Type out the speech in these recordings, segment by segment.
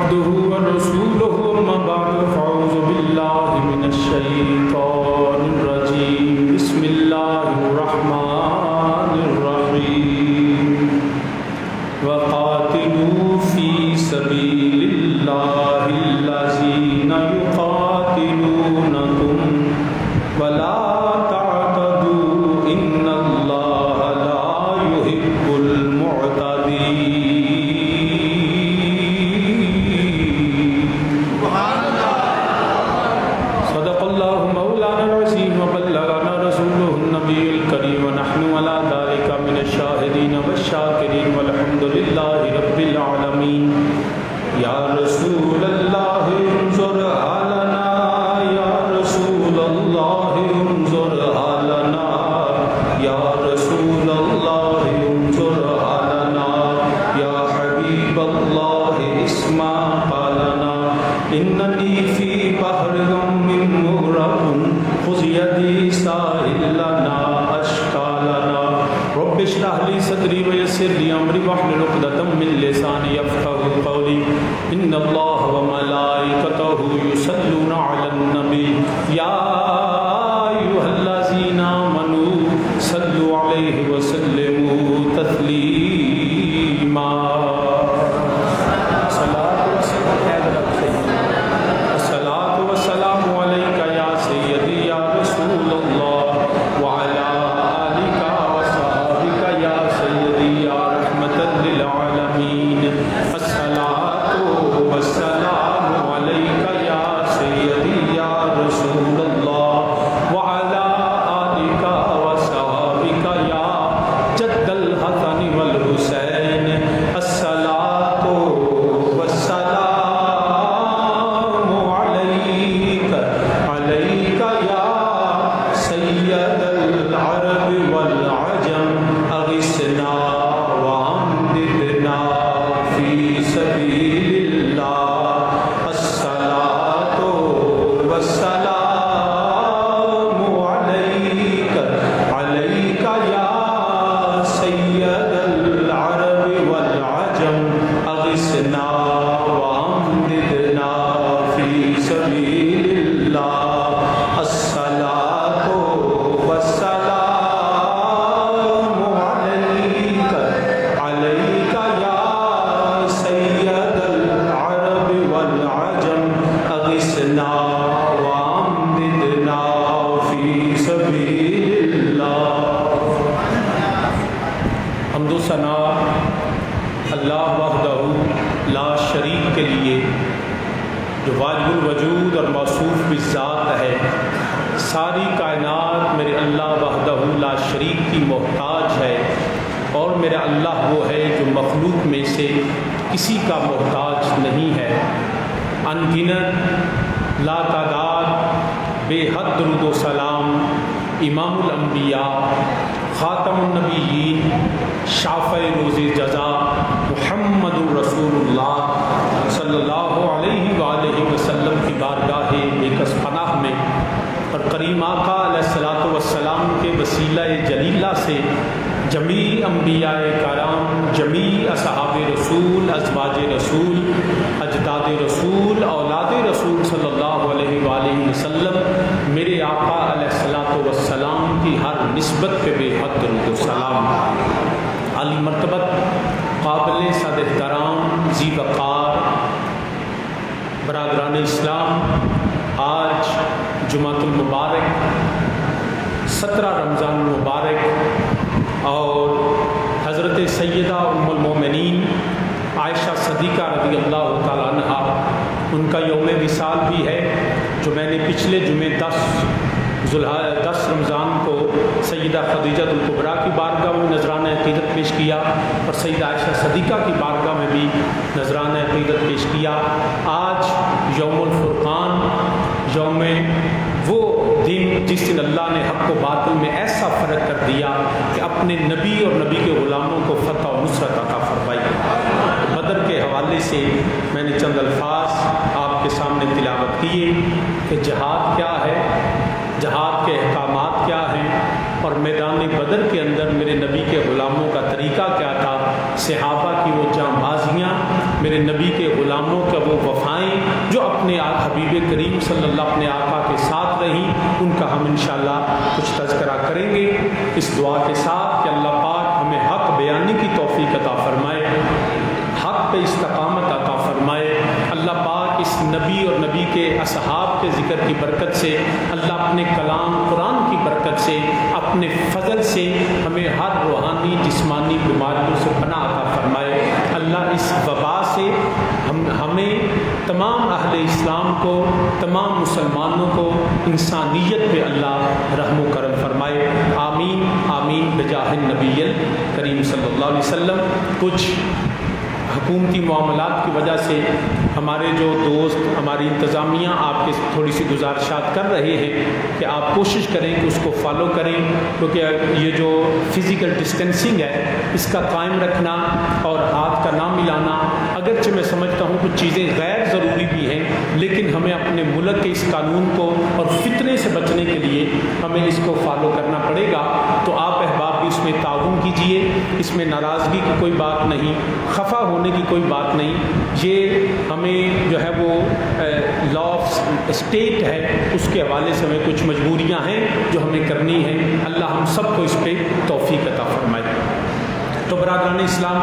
عبده ورسوله أما بعد فأعوذ بالله من الشيطان الرجيم بسم الله الرحمن الرحيم وقاتلوا في سبيل الله الذين يقاتلونكم ولا تعتدوا إن الله لا يحب المعتدين صدق الله مولانا العظيم وبلغنا رسوله النبي الكريم ونحن على ذلك من الشاهدين والشاكرين والحمد لله رب العالمين يا رسول الله انظر حالنا يا رسول الله انظر حالنا يا رسول الله انظر حالنا يا حبيب الله اسمع قالنا إنني في بحر غم مغرق خذ يدي ساحل لنا أشكى لنا رب اشرح لي صدري ويسر لي أمري واحلل عقدة من لساني يفقهوا قولي إن الله وملائكته يصلون على النبي يا أيها الذين آمنوا صلوا عليه وسلموا تسليما الصلاة والسلام عليك يا سيدي يا رسول الله وعلى آلك وصحبك يا سيدي يا رحمة للعالمين الصلاة والسلام عليك يا سيدي يا رسول الله وعلى آلك وصحبك يا جد الحسن والحسين الصلاة والسلام عليك يا سيد العرب والعجم أغثنا وأمددنا في سبيل الله الصلاة والسلام عليك يا سيد العرب والعجم أغثنا وأمددنا في سبيل الله الصلاة والسلام عليك يا سيد العرب والعجم أغثنا وأمددنا في سبيل الله حمد و ثنا اللہ وحدہ لا شریک کے لیے جو واجب الوجود اور موصوف بالذات ہے. ساری کائنات میرے اللہ وحدہ لا شریک کی محتاج ہے اور میرا اللہ وہ ہے جو مخلوق میں سے کسی کا محتاج نہیں ہے. ان گنت لا تعداد بے حد درود و سلام امام الانبیاء خاتم النبیین شافع روز جزا محمد الرسول اللہ صلی اللہ علیہ وآلہ وسلم کی بارگاہ بیکس پناہ میں اور کریم آقا علیہ الصلوۃ والسلام کے وسیلہ جلیلہ سے جمیع انبیاء کرام، جمیع اصحاب رسول، ازواج رسول، اجداد رسول، اولاد رسول صلی اللہ علیہ وآلہ وسلم میرے آقا علیہ الصلوۃ والسلام کی ہر نسبت پہ بے حد درود و سلام. عالی مرتبت قابل صد احترام ذی وقار برادران اسلام، آج جمعۃ المبارک 17 رمضان المبارک اور حضرت سیدہ ام المومنین عائشہ صدیقہ رضی اللہ تعالیٰ عنہا ان کا یوم وصال بھی ہے، جو میں نے پچھلے جمعے 10 رمضان کو سیدہ خدیجہ الکبریٰ کی بارگاہ میں نذرانہ عقیدت پیش کیا اور سیدہ عائشہ صدیقہ کی بارگاہ میں بھی نذرانہ عقیدت پیش کیا. آج یوم الفرقان، یوم وہ دن جس دن اللہ نے حق و باطل میں ایسا فرق کر دیا کہ اپنے نبی اور نبی کے غلاموں کو فتح و نصرت عطا فرمائی. بدر کے حوالے سے میں نے چند الفاظ آپ کے سامنے تلاوت کیے کہ جہاد کیا ہے، جہاد کے احکامات کیا ہیں اور میدان بدر کے اندر میرے نبی کے غلاموں کا طریقہ کیا تھا، صحابہ کی وہ جاں بازیاں، میرے نبی کے غلاموں کا وہ حبیب کریم صلی اللہ اپنے آقا کے ساتھ رہیں، ان کا ہم انشاءاللہ کچھ تذکرہ کریں گے، اس دعا کے ساتھ کہ اللہ پاک ہمیں حق بیانی کی توفیق عطا فرمائے، حق پہ استقامت عطا فرمائے۔ اللہ پاک اس نبی اور نبی کے اصحاب کے ذکر کی برکت سے، اللہ اپنے کلام قرآن کی برکت سے، اپنے فضل سے ہمیں ہر روحانی جسمانی بیماریوں سے پناہ عطا فرمائے۔ اللہ اس وبا سے ہمیں تمام اہل اسلام کو، تمام مسلمانوں کو انسانیت پہ اللہ رحم و کرم فرمائے، آمین آمین بجاہ النبی کریم صلی اللہ علیہ وسلم۔ کچھ حکومتی معاملات کی وجہ سے ہمارے جو دوست، ہماری انتظامیہ آپ کے تھوڑی سی گزارشات کر رہے ہیں کہ آپ کوشش کریں کہ اس کو فالو کریں، کیونکہ یہ جو فزیکل ڈسٹینسنگ ہے اس کا قائم رکھنا اور ہاتھ کا نہ ملانا، اگرچہ میں سمجھتا ہوں کچھ چیزیں غیر ضروری بھی ہیں، لیکن ہمیں اپنے ملک کے اس قانون کو اور فتنے سے بچنے کے لیے ہمیں اس کو فالو کرنا پڑے گا۔ تو آپ احباب بھی اس میں تعاون کیجئے، اس میں ناراضگی کی کوئی بات نہیں، خفا ہونے کی کوئی بات نہیں، یہ ہمیں جو ہے وہ لا آف اسٹیٹ ہے، اس کے حوالے سے ہمیں کچھ مجبوریاں ہیں جو ہمیں کرنی ہیں۔ اللہ ہم سب کو اس پہ توفیق عطا فرمائے۔ تو برادران اسلام،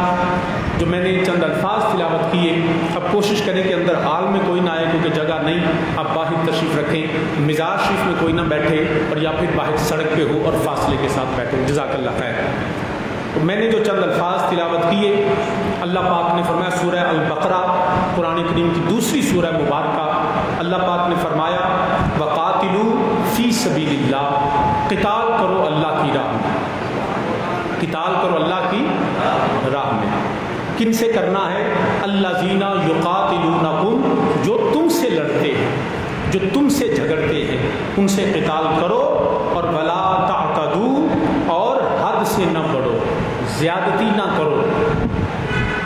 جو میں نے چند الفاظ تلاوت کیے، اب کوشش کریں کہ اندر ہال میں کوئی نہ آئے کیونکہ جگہ نہیں، آپ باہر تشریف رکھیں، مزار شریف میں کوئی نہ بیٹھے اور یا پھر باہر سڑک پہ ہو اور فاصلے کے ساتھ بیٹھے، جزاک اللہ خیر۔ میں نے جو چند الفاظ تلاوت کیے، اللہ پاک نے فرمایا، سورہ البقرہ قرآن کریم کی دوسری سورہ مبارکہ، اللہ پاک نے فرمایا وَقَاتِلُوا فِي سَبِيلِ اللَّهِ، قتال کرو اللہ کی راہ میں، قتال کرو اللہ کی راہ میں۔ کن سے کرنا ہے؟ الذین یقاتلونکم، جو تم سے لڑتے ہیں، جو تم سے جھگڑتے ہیں، ان سے قتال کرو، اور ولا تعتدوا، اور حد سے نہ بڑھو، زیادتی نہ کرو۔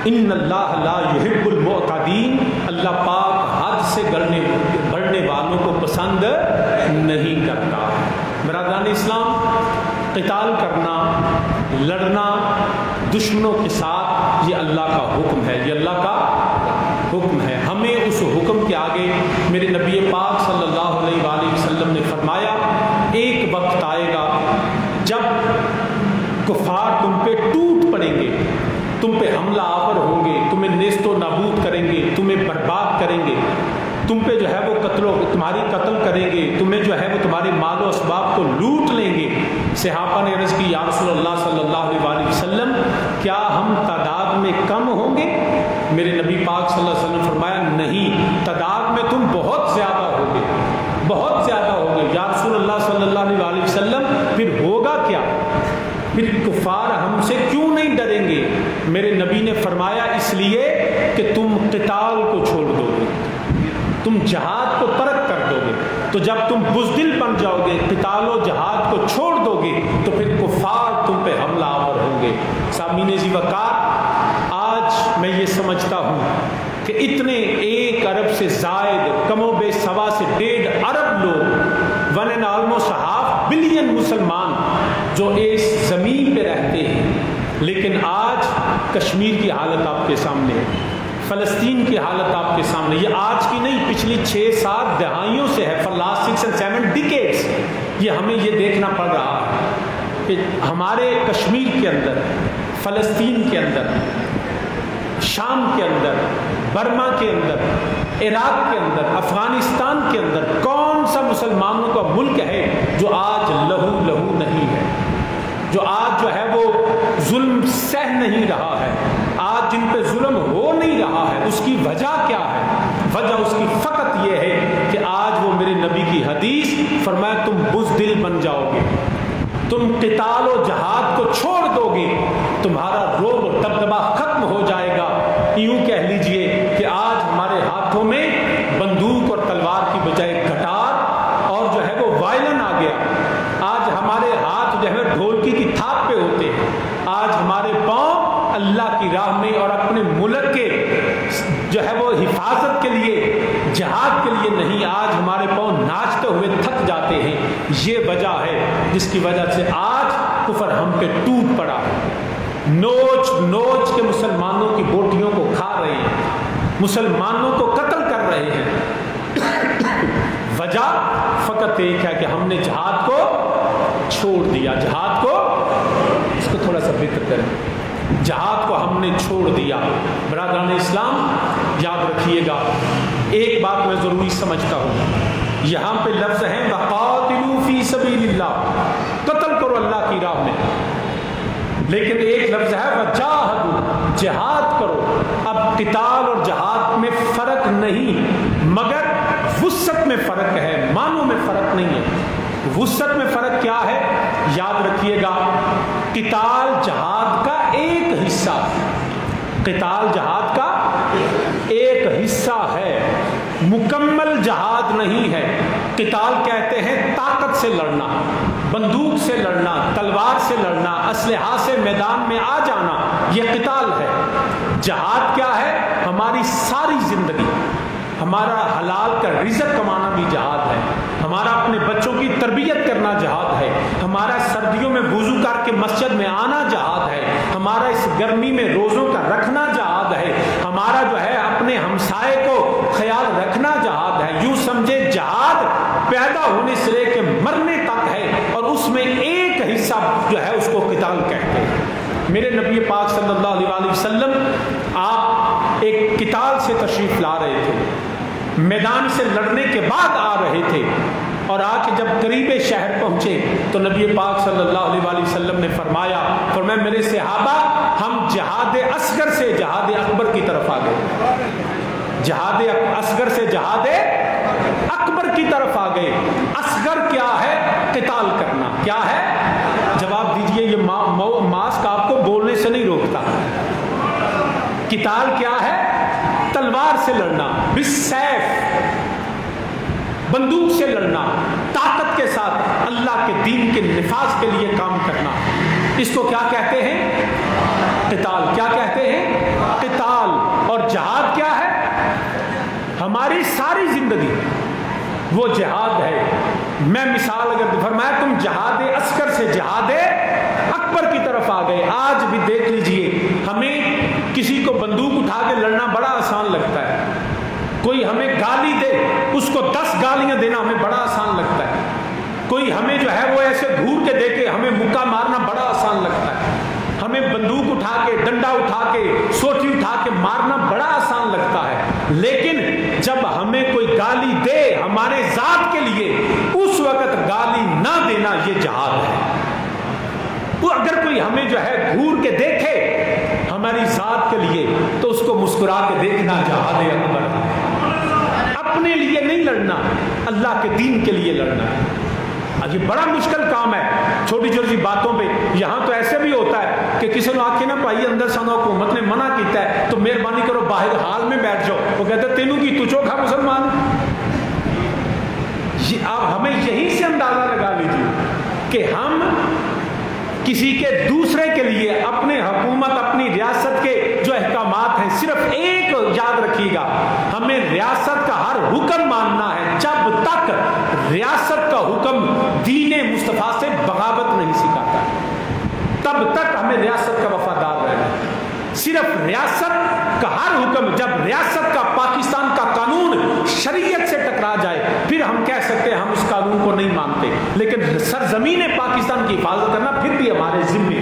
ان اللہ لا یحب المعتدین، اللہ پاک حد سے بڑھنے والوں کو پسند نہیں کرتا۔ برادران اسلام، قتال کرنا، لڑنا دشمنوں کے ساتھ، یہ اللہ کا حکم ہے، یہ اللہ کا حکم ہے۔ ہمیں اس حکم کے آگے میرے نبی پاک صلی اللہ علیہ وآلہ وسلم نے فرمایا، ایک وقت آئے گا جب کفار تم پہ ٹوٹ پڑیں گے، تم پہ حملہ آور ہوں گے، تمہیں نیست و نابود کریں گے، تمہیں برباد کریں گے، تم پہ جو ہے وہ تمہاری قتل کریں گے، تمہیں جو ہے وہ تمہارے مال و اسباب کو لوٹ لیں گے۔ صحابہ نے عرض کی، یا رسول اللہ صلی اللہ علیہ وآلہ وسلم، کیا ہم تعداد میں کم ہوں گے؟ میرے نبی پاک صلی اللہ علیہ وسلم نے فرمایا، نہیں، تعداد میں تم بہت زیادہ ہوگے، بہت زیادہ ہوگے۔ یا رسول اللہ صلی اللہ علیہ وآلہ وسلم، پھر ہوگا کیا؟ پھر کفار ہم سے کیوں نہیں ڈریں گے؟ میرے نبی نے فرمایا، اس لیے کہ تم قتال کو چھوڑ دو گے، تم جہاد کو ترک کر دو گے۔ تو جب تم بزدل بن جاؤ گے، قتال و جہاد کو چھوڑ دو گے، تو پھر کفار تم پہ حملہ آور ہوں گے۔ سامعین ذی وقار، آج میں یہ سمجھتا ہوں کہ اتنے 1 ارب سے زائد، کم و بیش 1.25 ارب لوگ، 1.5 بلین مسلمان جو اس زمین پہ رہتے ہیں، لیکن آج کشمیر کی حالت آپ کے سامنے ہے، فلسطین کی حالت آپ کے سامنے، یہ آج کی نہیں، پچھلی 6-7 دہائیوں سے ہے، for last 6 and 7 decades یہ ہمیں یہ دیکھنا پڑ رہا ہے کہ ہمارے کشمیر کے اندر، فلسطین کے اندر، شام کے اندر، برما کے اندر، عراق کے اندر، افغانستان کے اندر کون سا مسلمانوں کا ملک ہے جو آج لہو لہو نہیں ہے، جو آج جو ہے وہ ظلم سہ نہیں رہا ہے، آج جن پہ ظلم ہو نہیں رہا ہے؟ اس کی وجہ کیا ہے؟ وجہ اس کی فقط یہ ہے کہ آج وہ میرے نبی کی حدیث فرمایا، تم بزدل بن جاؤ گے، تم قتال و جہاد کو چھوڑ دو گے، تمہارا رعب و دبدبہ ختم ہو جائے گا۔ یوں کہہ لیجئے کہ آج ہمارے ہاتھوں میں بندوق اور تلوار کی بجائے کٹار اور جو ہے وہ وائلن آ گیا، آج ہمارے ہاتھ جو ہے ڈھولکی کی تھاپ پہ ہوتے ہیں، آج ہمارے پاؤں اللہ کی راہ میں اور اپنے ملک کے جو ہے وہ حفاظت کے لیے، جہاد کے لیے نہیں، آج ہمارے پاؤں ناچتے ہوئے تھک جاتے ہیں۔ یہ وجہ ہے جس کی وجہ سے آج کفر ہم پہ ٹوٹ پڑا ہے، نوچ نوچ کے مسلمانوں کی بوٹیوں کو کھا رہے ہیں، مسلمانوں کو قتل کر رہے ہیں۔ وجہ فقط ایک ہے کہ ہم نے جہاد کو چھوڑ دیا. جہاد کو، اس کو تھوڑا سا بہتر کریں، جہاد کو ہم نے چھوڑ دیا. برادران اسلام یاد رکھیے گا، ایک بات میں ضروری سمجھتا ہوں، یہاں پہ لفظ ہیں وَقَاتِلُوا فِي سَبِيلِ اللَّهِ، قتل کرو اللہ کی راہ میں، لیکن ایک لفظ ہے وَجَاهَدُوا، جہاد کرو. اب قتال اور جہاد میں فرق نہیں، مگر وسعت میں فرق ہے، معنوں میں فرق نہیں ہے. وسعت میں فرق کیا ہے؟ یاد رکھیے گا، قتال جہاد کا ایک حصہ، قتال جہاد کا ایک حصہ ہے، مکمل جہاد نہیں ہے. قتال کہتے ہیں طاقت سے لڑنا، بندوق سے لڑنا، تلوار سے لڑنا، اسلحہ سے میدان میں آ جانا، یہ قتال ہے. جہاد کیا ہے؟ ہماری ساری زندگی، ہمارا حلال کا رزق کمانا بھی جہاد ہے، ہمارا اپنے بچوں کی تربیت کرنا جہاد ہے، ہمارا سردیوں میں وضو کر کے مسجد میں آنا جہاد ہے، ہمارا اس گرمی میں روزوں کا رکھنا جہاد ہے، ہمارا جو ہے اپنے ہمسائے کو خیال رکھنا جہاد ہے. یوں سمجھے جہاد پیدا ہونے سے لے کے مرنے تک ہے، اور اس میں ایک حصہ جو ہے اس کو قتال کہتے ہیں. میرے نبی پاک صلی اللہ علیہ وسلم آپ ایک قتال سے تشریف لا رہے تھے، میدان سے لڑنے کے بعد آ رہے تھے، اور آ کے جب قریب شہر پہنچے تو نبی پاک صلی اللہ علیہ وسلم نے فرمایا میرے صحابہ، ہم جہاد اصغر سے جہاد اکبر کی طرف آ گئے، جہاد اصغر سے جہاد اکبر کی طرف آ گئے. اصغر کیا ہے؟ قتال کرنا. کیا ہے؟ جواب دیجئے، یہ ماسک آپ کو بولنے سے نہیں روکتا. قتال کیا ہے؟ تلوار سے لڑنا، بالسیف، بندوق سے لڑنا، طاقت کے ساتھ اللہ کے دین کے نفاذ کے لیے کام کرنا. اس کو کیا کہتے ہیں؟ قتال. کیا کہتے ہیں؟ قتال. اور جہاد کیا ہے؟ ہماری ساری زندگی وہ جہاد ہے. میں مثال اگر فرمایا تم جہاد اصغر سے جہاد اکبر کی طرف آ گئے. آج بھی دیکھ لیجئے، ہمیں کسی کو بندوق اٹھا کے لڑنا بڑا آسان لگتا ہے. کوئی ہمیں گالی دے، اس کو 10 گالیاں دینا ہمیں بڑا آسان لگتا ہے. کوئی ہمیں جو ہے وہ ایسے گھور کے دے کے ہمیں مکہ مارنا بڑا آسان لگتا ہے. ہمیں بندوق اٹھا کے، ڈنڈا اٹھا کے، سوٹی اٹھا کے مارنا بڑا آسان لگتا ہے. لیکن جب ہمیں کوئی گالی دے ہمارے ذات کے لیے، اس وقت گالی نہ دینا یہ جہاد ہے. وہ اگر کوئی ہمیں جو ہے گھور کے دیکھے ہماری ذات کے لیے تو اس کو مسکرا کے دیکھنا جہاد اکبر ہے. اپنے لیے نہیں لڑنا، اللہ کے دین کے لیے لڑنا ہے. یہ بڑا مشکل کام ہے. چھوٹی چھوٹی باتوں پہ یہاں تو ایسے بھی ہوتا ہے کہ کسی نے آکھے نا بھائی اندر سانو حکومت نے منع کیتا ہے تو مہربانی کرو باہر حال میں بیٹھ جاؤ. وہ کہتے ہیں تینوں کی تو چوکھا مسلمان. آپ ہمیں یہیں سے اندازہ لگا لیجیے کہ ہم کسی کے دوسرے کے لیے اپنے حکومت، اپنی ریاست کے جو احکامات ہیں، صرف ایک یاد رکھیے گا، ہمیں ریاست کا ہر حکم ماننا ہے جب تک ریاست کا حکم دین مصطفیٰ سے بغاوت نہیں سکھاتا، تب تک ہمیں ریاست کا وفادار رہنا ہے. صرف ریاست کا ہر حکم، جب ریاست کا پاکستان کا قانون شریعت سے ٹکرا جائے پھر ہم کہہ سکتے ہیں ہم اس قانون کو نہیں مانتے. لیکن سرزمین پاکستان کی حفاظت کرنا پھر بھی ہمارے ذمے.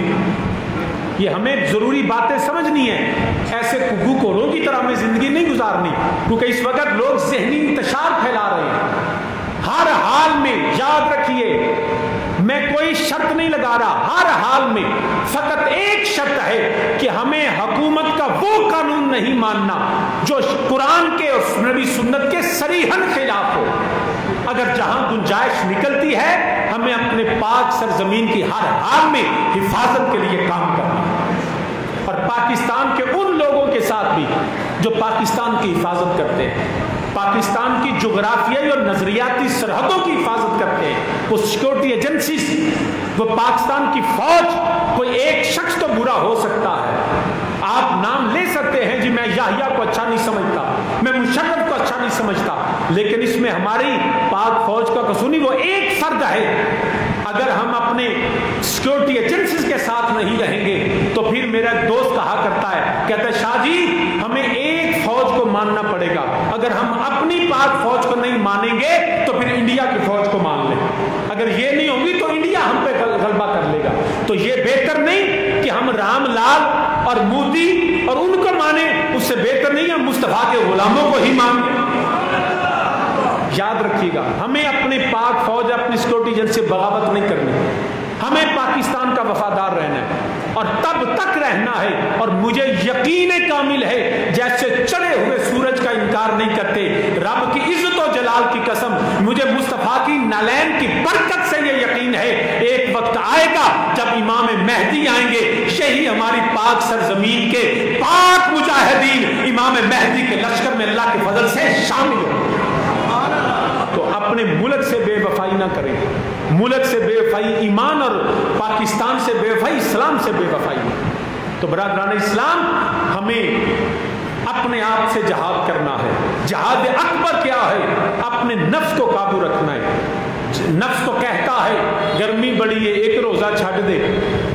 یہ ہمیں ضروری باتیں سمجھنی ہیں. ایسے کگو کوروں کی طرح ہمیں زندگی نہیں گزارنی، کیونکہ اس وقت لوگ ذہنی انتشار پھیلا رہے ہیں. ہر حال میں یاد رکھیے، میں کوئی شرط نہیں لگا رہا، ہر حال میں فقط ایک شرط ہے کہ ہمیں حکومت کا وہ قانون نہیں ماننا جو قرآن کے اور نبی سنت کے صریحاً خلاف ہو. اگر جہاں گنجائش نکلتی ہے ہمیں اپنے پاک سرزمین کی ہر حال میں حفاظت کے لیے کام کرنا ہے. اور پاکستان کے ان لوگوں کے ساتھ بھی جو پاکستان کی حفاظت کرتے ہیں، پاکستان کی جغرافیائی اور نظریاتی سرحدوں کی حفاظت کرتے ہیں، وہ سیکورٹی ایجنسیز، وہ پاکستان کی فوج. کوئی ایک شخص تو برا ہو سکتا ہے، آپ نام لے سکتے ہیں جی میں یحییٰ کو اچھا نہیں سمجھتا، میں مشرف کو اچھا نہیں سمجھتا، لیکن اس میں ہماری پاک فوج کا قصور نہیں. وہ ایک فرد ہے. اگر ہم اپنے سیکورٹی ایجنسیز کے ساتھ نہیں رہیں گے تو پھر میرا ایک دوست کہا کرتا ہے، کہتا ہے شاہ جی ہمیں ایک فوج کو ماننا پڑے گا. اگر ہم اپنی پاک فوج کو نہیں مانیں گے تو پھر انڈیا کی فوج کو مان لیں. اگر یہ نہیں ہوگی تو انڈیا ہم پہ غلبہ کر لے گا. تو یہ بہتر نہیں کہ ہم رام لال اور مودی اور ان کو مانیں, اس سے بہتر نہیں ہم مصطفیٰ کے غلاموں کو ہی مانیں. یاد رکھیے گا, ہمیں اپنے پاک فوج اپنی سیکورٹی ایجنسی سے بغاوت نہیں کرنی. ہمیں پاکستان کا وفادار رہنا ہے اور تب تک رہنا ہے. اور مجھے یقین کامل ہے جیسے چڑھے ہوئے سورج کا انکار نہیں کرتے, رب کی عزت و جلال کی قسم مجھے مصطفیٰ کی نالین کی برکت سے یہ یقین ہے, ایک وقت آئے گا جب امام مہدی آئیں گے, یہی ہماری پاک سرزمین کے پاک مجاہدین امام مہدی کے لشکر میں اللہ کے فضل سے شامل ہوں. تو اپنے ملک سے بے وفائی نہ کریں. ملک سے بے وفائی ایمان, اور پاکستان سے بے وفائی اسلام سے بے وفائی. تو برادران اسلام, ہمیں اپنے آپ سے جہاد کرنا ہے. جہاد اکبر کیا ہے؟ اپنے نفس کو قابو رکھنا ہے. نفس تو کہتا ہے گرمی بڑی ہے, ایک روزہ چھڈ دے,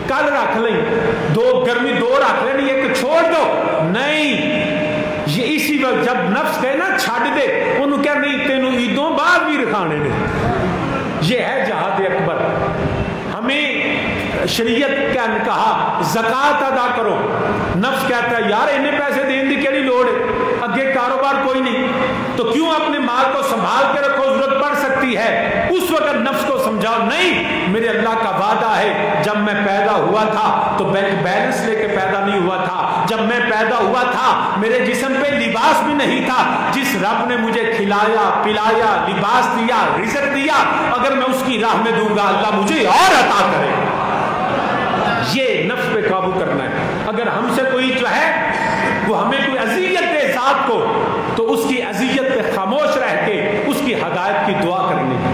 کل رکھ لیں, گرمی دو رکھ لیں, ایک چھوڑ دو. نہیں, یہ اسی وقت جب نفس کہے نا چھڈ دے, انہوں کہہ نہیں تینوں عیدوں بعد بھی رکھانے نے. یہ ہے جہاد اکبر. ہمیں شریعت کا کہا زکات ادا کرو. نفس کہتا ہے یار انہیں پیسے دینے کی کیڑی لوڑ ہے, اگے کاروبار کوئی نہیں, تو کیوں اپنے مال کو سنبھال کے رکھو, ضرورت پڑ سکتی ہے. اس وقت نفس کو سمجھاؤ نہیں, میرے اللہ کا وعدہ ہے جب میں پیدا ہوا تھا تو بینک بیلنس لے کے پیدا نہیں ہوا تھا. جب میں پیدا ہوا تھا میرے جسم پہ لباس بھی نہیں تھا. جس رب نے مجھے کھلایا پلایا لباس دیا رزق دیا, اگر میں اس کی راہ میں دوں گا اللہ مجھے اور عطا کرے. یہ نفس پہ قابو کرنا ہے. اگر ہم سے کوئی جو ہے وہ ہمیں کوئی اذیت دے ذات کو, تو اس کی اذیت پہ خاموش رہ کے اس کی ہدایت کی دعا کرنی ہے.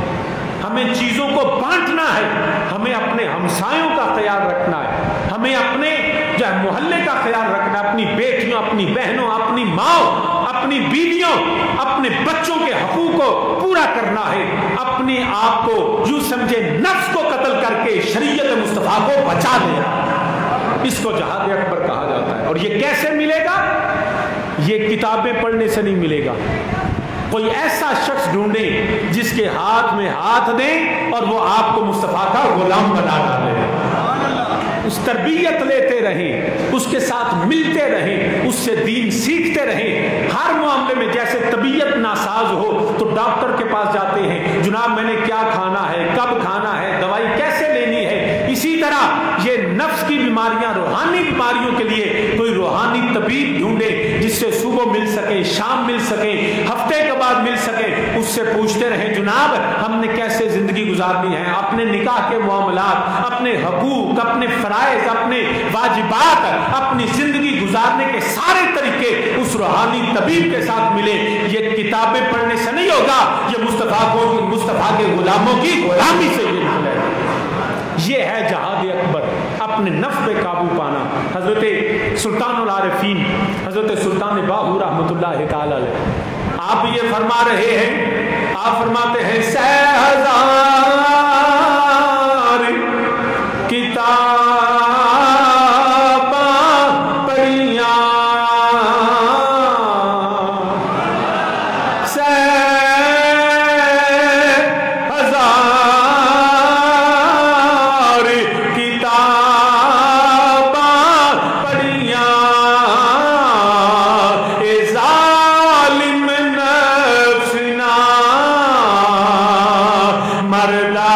ہمیں چیزوں کو بانٹنا ہے, ہمیں اپنے ہمسایوں کا خیال رکھنا ہے, ہمیں اپنے جو ہے محلے کا خیال رکھنا ہے, اپنی بیٹیوں, اپنی بہنوں, اپنی ماں, اپنی بیویوں, اپنے بچوں کے حقوق کو پورا کرنا ہے. اپنے آپ کو یوں سمجھے نفس کو قتل کر کے شریعت مصطفیٰ کو بچا دینا. اس کو جہاد اکبر کہا جاتا ہے. اور یہ کیسے ملے گا؟ یہ کتابیں پڑھنے سے نہیں ملے گا. کوئی ایسا شخص ڈھونڈیں جس کے ہاتھ میں ہاتھ دیں اور وہ آپ کو مصطفیٰ کا غلام بنا ڈالے. اس تربیت لیتے رہیں, اس کے ساتھ ملتے رہیں, اس سے دین سیکھتے رہیں. ہر معاملے میں جیسے طبیعت ناساز ہو تو ڈاکٹر کے پاس جاتے ہیں, جناب میں نے کیا کھانا ہے, کب کھانا ہے, دوائی کیسے لینی ہے. اسی طرح یہ نفس کی بیماریاں, روحانی بیماریوں کے لیے کوئی روحانی طبیب ڈھونڈے جس سے صبح مل سکے, شام مل سکے, ہفتے کے بعد مل سکے. اس سے پوچھتے رہیں جناب ہم نے کیسے زندگی گزارنی ہے, اپنے نکاح کے معاملات, اپنے حقوق, اپنے فرائض, اپنے واجبات, اپنی زندگی گزارنے کے سارے طریقے اس روحانی طبیب کے ساتھ ملے. یہ کتابیں پڑھنے سے نہیں ہوگا, یہ مصطفیٰ کے غلاموں کی غلامی سے یہ ملے. یہ ہے جہاد اکبر, اپنے نفس پہ قابو پانا. حضرت سلطان العارفین حضرت سلطان باہو رحمۃ اللہ تعالی علیہ آپ یہ فرما رہے ہیں, آپ فرماتے ہیں سہ ہزار کتاب پڑھیاں, سہ ہزار کتاب پڑھیاں, اے ظالم نفس نا مردہ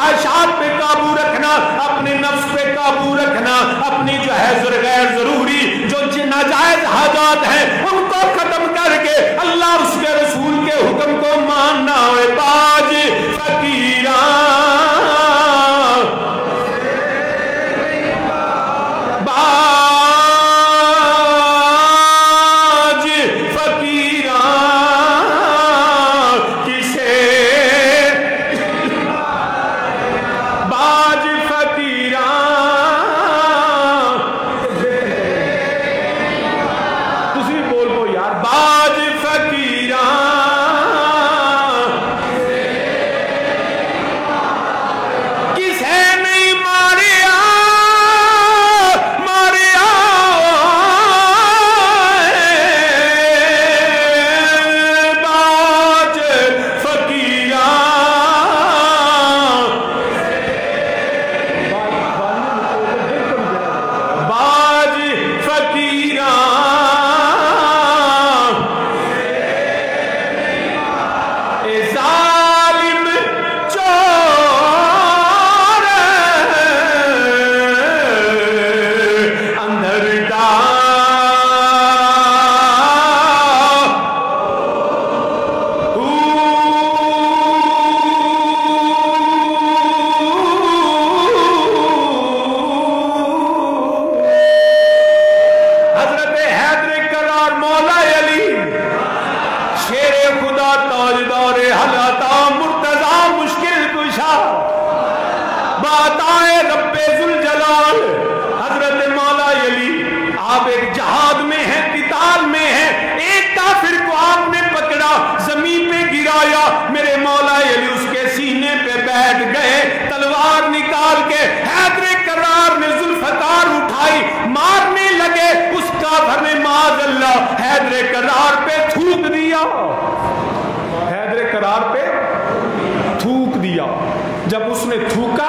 خواہشات پہ قابو رکھنا، اپنے نفس پہ قابو رکھنا، اپنی جو ہے غیر ضروری جو ناجائز حاجات ہیں ان کو ختم کر کے اللہ اس کے رسول کے حکم کو ماننا ہے۔ باج فقیراں جب اس نے تھوکا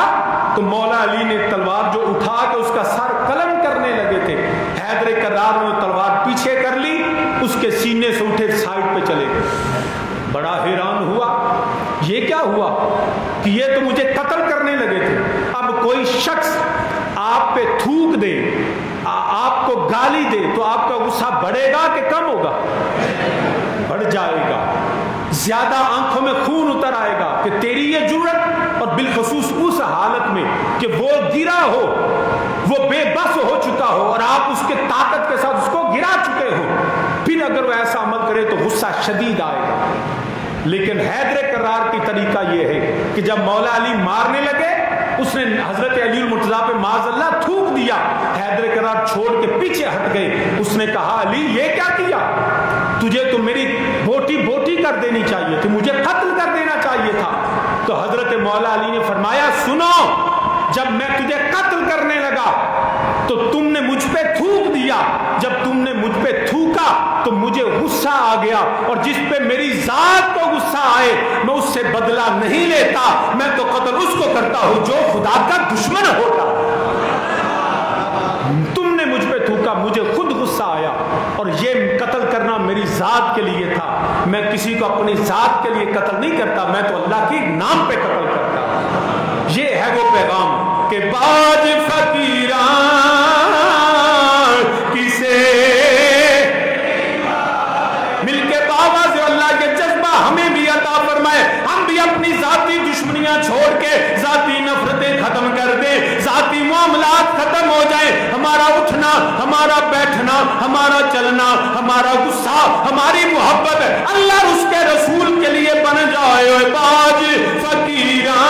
تو مولا علی نے تلوار جو اٹھا کے اس کا سر قلم کرنے لگے تھے، حیدر کرار نے تلوار پیچھے کر لی، اس کے سینے سے اٹھے سائڈ پہ چلے گئے۔ بڑا حیران ہوا، یہ کیا ہوا کہ یہ تو مجھے قتل کرنے لگے تھے، اب کوئی شخص آپ پہ تھوک دے، آپ کو گالی دے تو آپ کا غصہ بڑھے گا کہ کم ہوگا؟ بڑھ جائے گا، زیادہ آنکھوں میں خون اتر آئے گا کہ تیری یہ جرأت، اور بالخصوص اس حالت میں کہ وہ گرا ہو، وہ بے بس ہو چکا ہو اور آپ اس کے طاقت کے ساتھ اس کو گرا چکے ہو، پھر اگر وہ ایسا عمل کرے تو غصہ شدید آئے گا۔ لیکن حیدر کرار کی طریقہ یہ ہے کہ جب مولا علی مارنے لگے اس نے حضرت علی المرتضیٰ پہ معاذ اللہ تھوک دیا، حیدر کرار چھوڑ کے پیچھے ہٹ گئے۔ اس نے کہا علی یہ کیا کیا؟ تجھے تو میری بوٹی بوٹی کر دینی چاہیے تھی، مجھے قتل کر دینا چاہیے تھا۔ تو حضرت مولا علی نے فرمایا سنو، جب میں تجھے قتل کرنے لگا تو تم نے مجھ پہ تھوک دیا، جب تم نے مجھ پہ تھوکا تو مجھے غصہ آ گیا، اور جس پہ میری ذات کو غصہ آئے میں اس سے بدلہ نہیں لیتا، میں تو قتل اس کو کرتا ہوں جو خدا کا دشمن ہوتا۔ تم نے مجھ پہ تھوکا، مجھے خود غصہ آیا، اور یہ قتل کرنا میری ذات کے لیے تھا، میں کسی کو اپنی ذات کے لیے قتل نہیں کرتا، میں تو اللہ کے نام پہ قتل کرتا۔ یہ ہے وہ پیغام کہ باج فقیراں کسے مل کے باواز اللہ کے جذبہ ہمیں بھی عطا فرمائے، ہم بھی اپنی ذاتی دشمنیاں چھوڑ کے ذاتی نفرتیں ختم کر دیں، ذاتی معاملات ختم ہو جائیں، ہمارا اٹھنا، ہمارا بیٹھنا، ہمارا چلنا، ہمارا غصہ، ہماری محبت اللہ اس کے رسول کے لیے بن جائے۔ باج فقیراں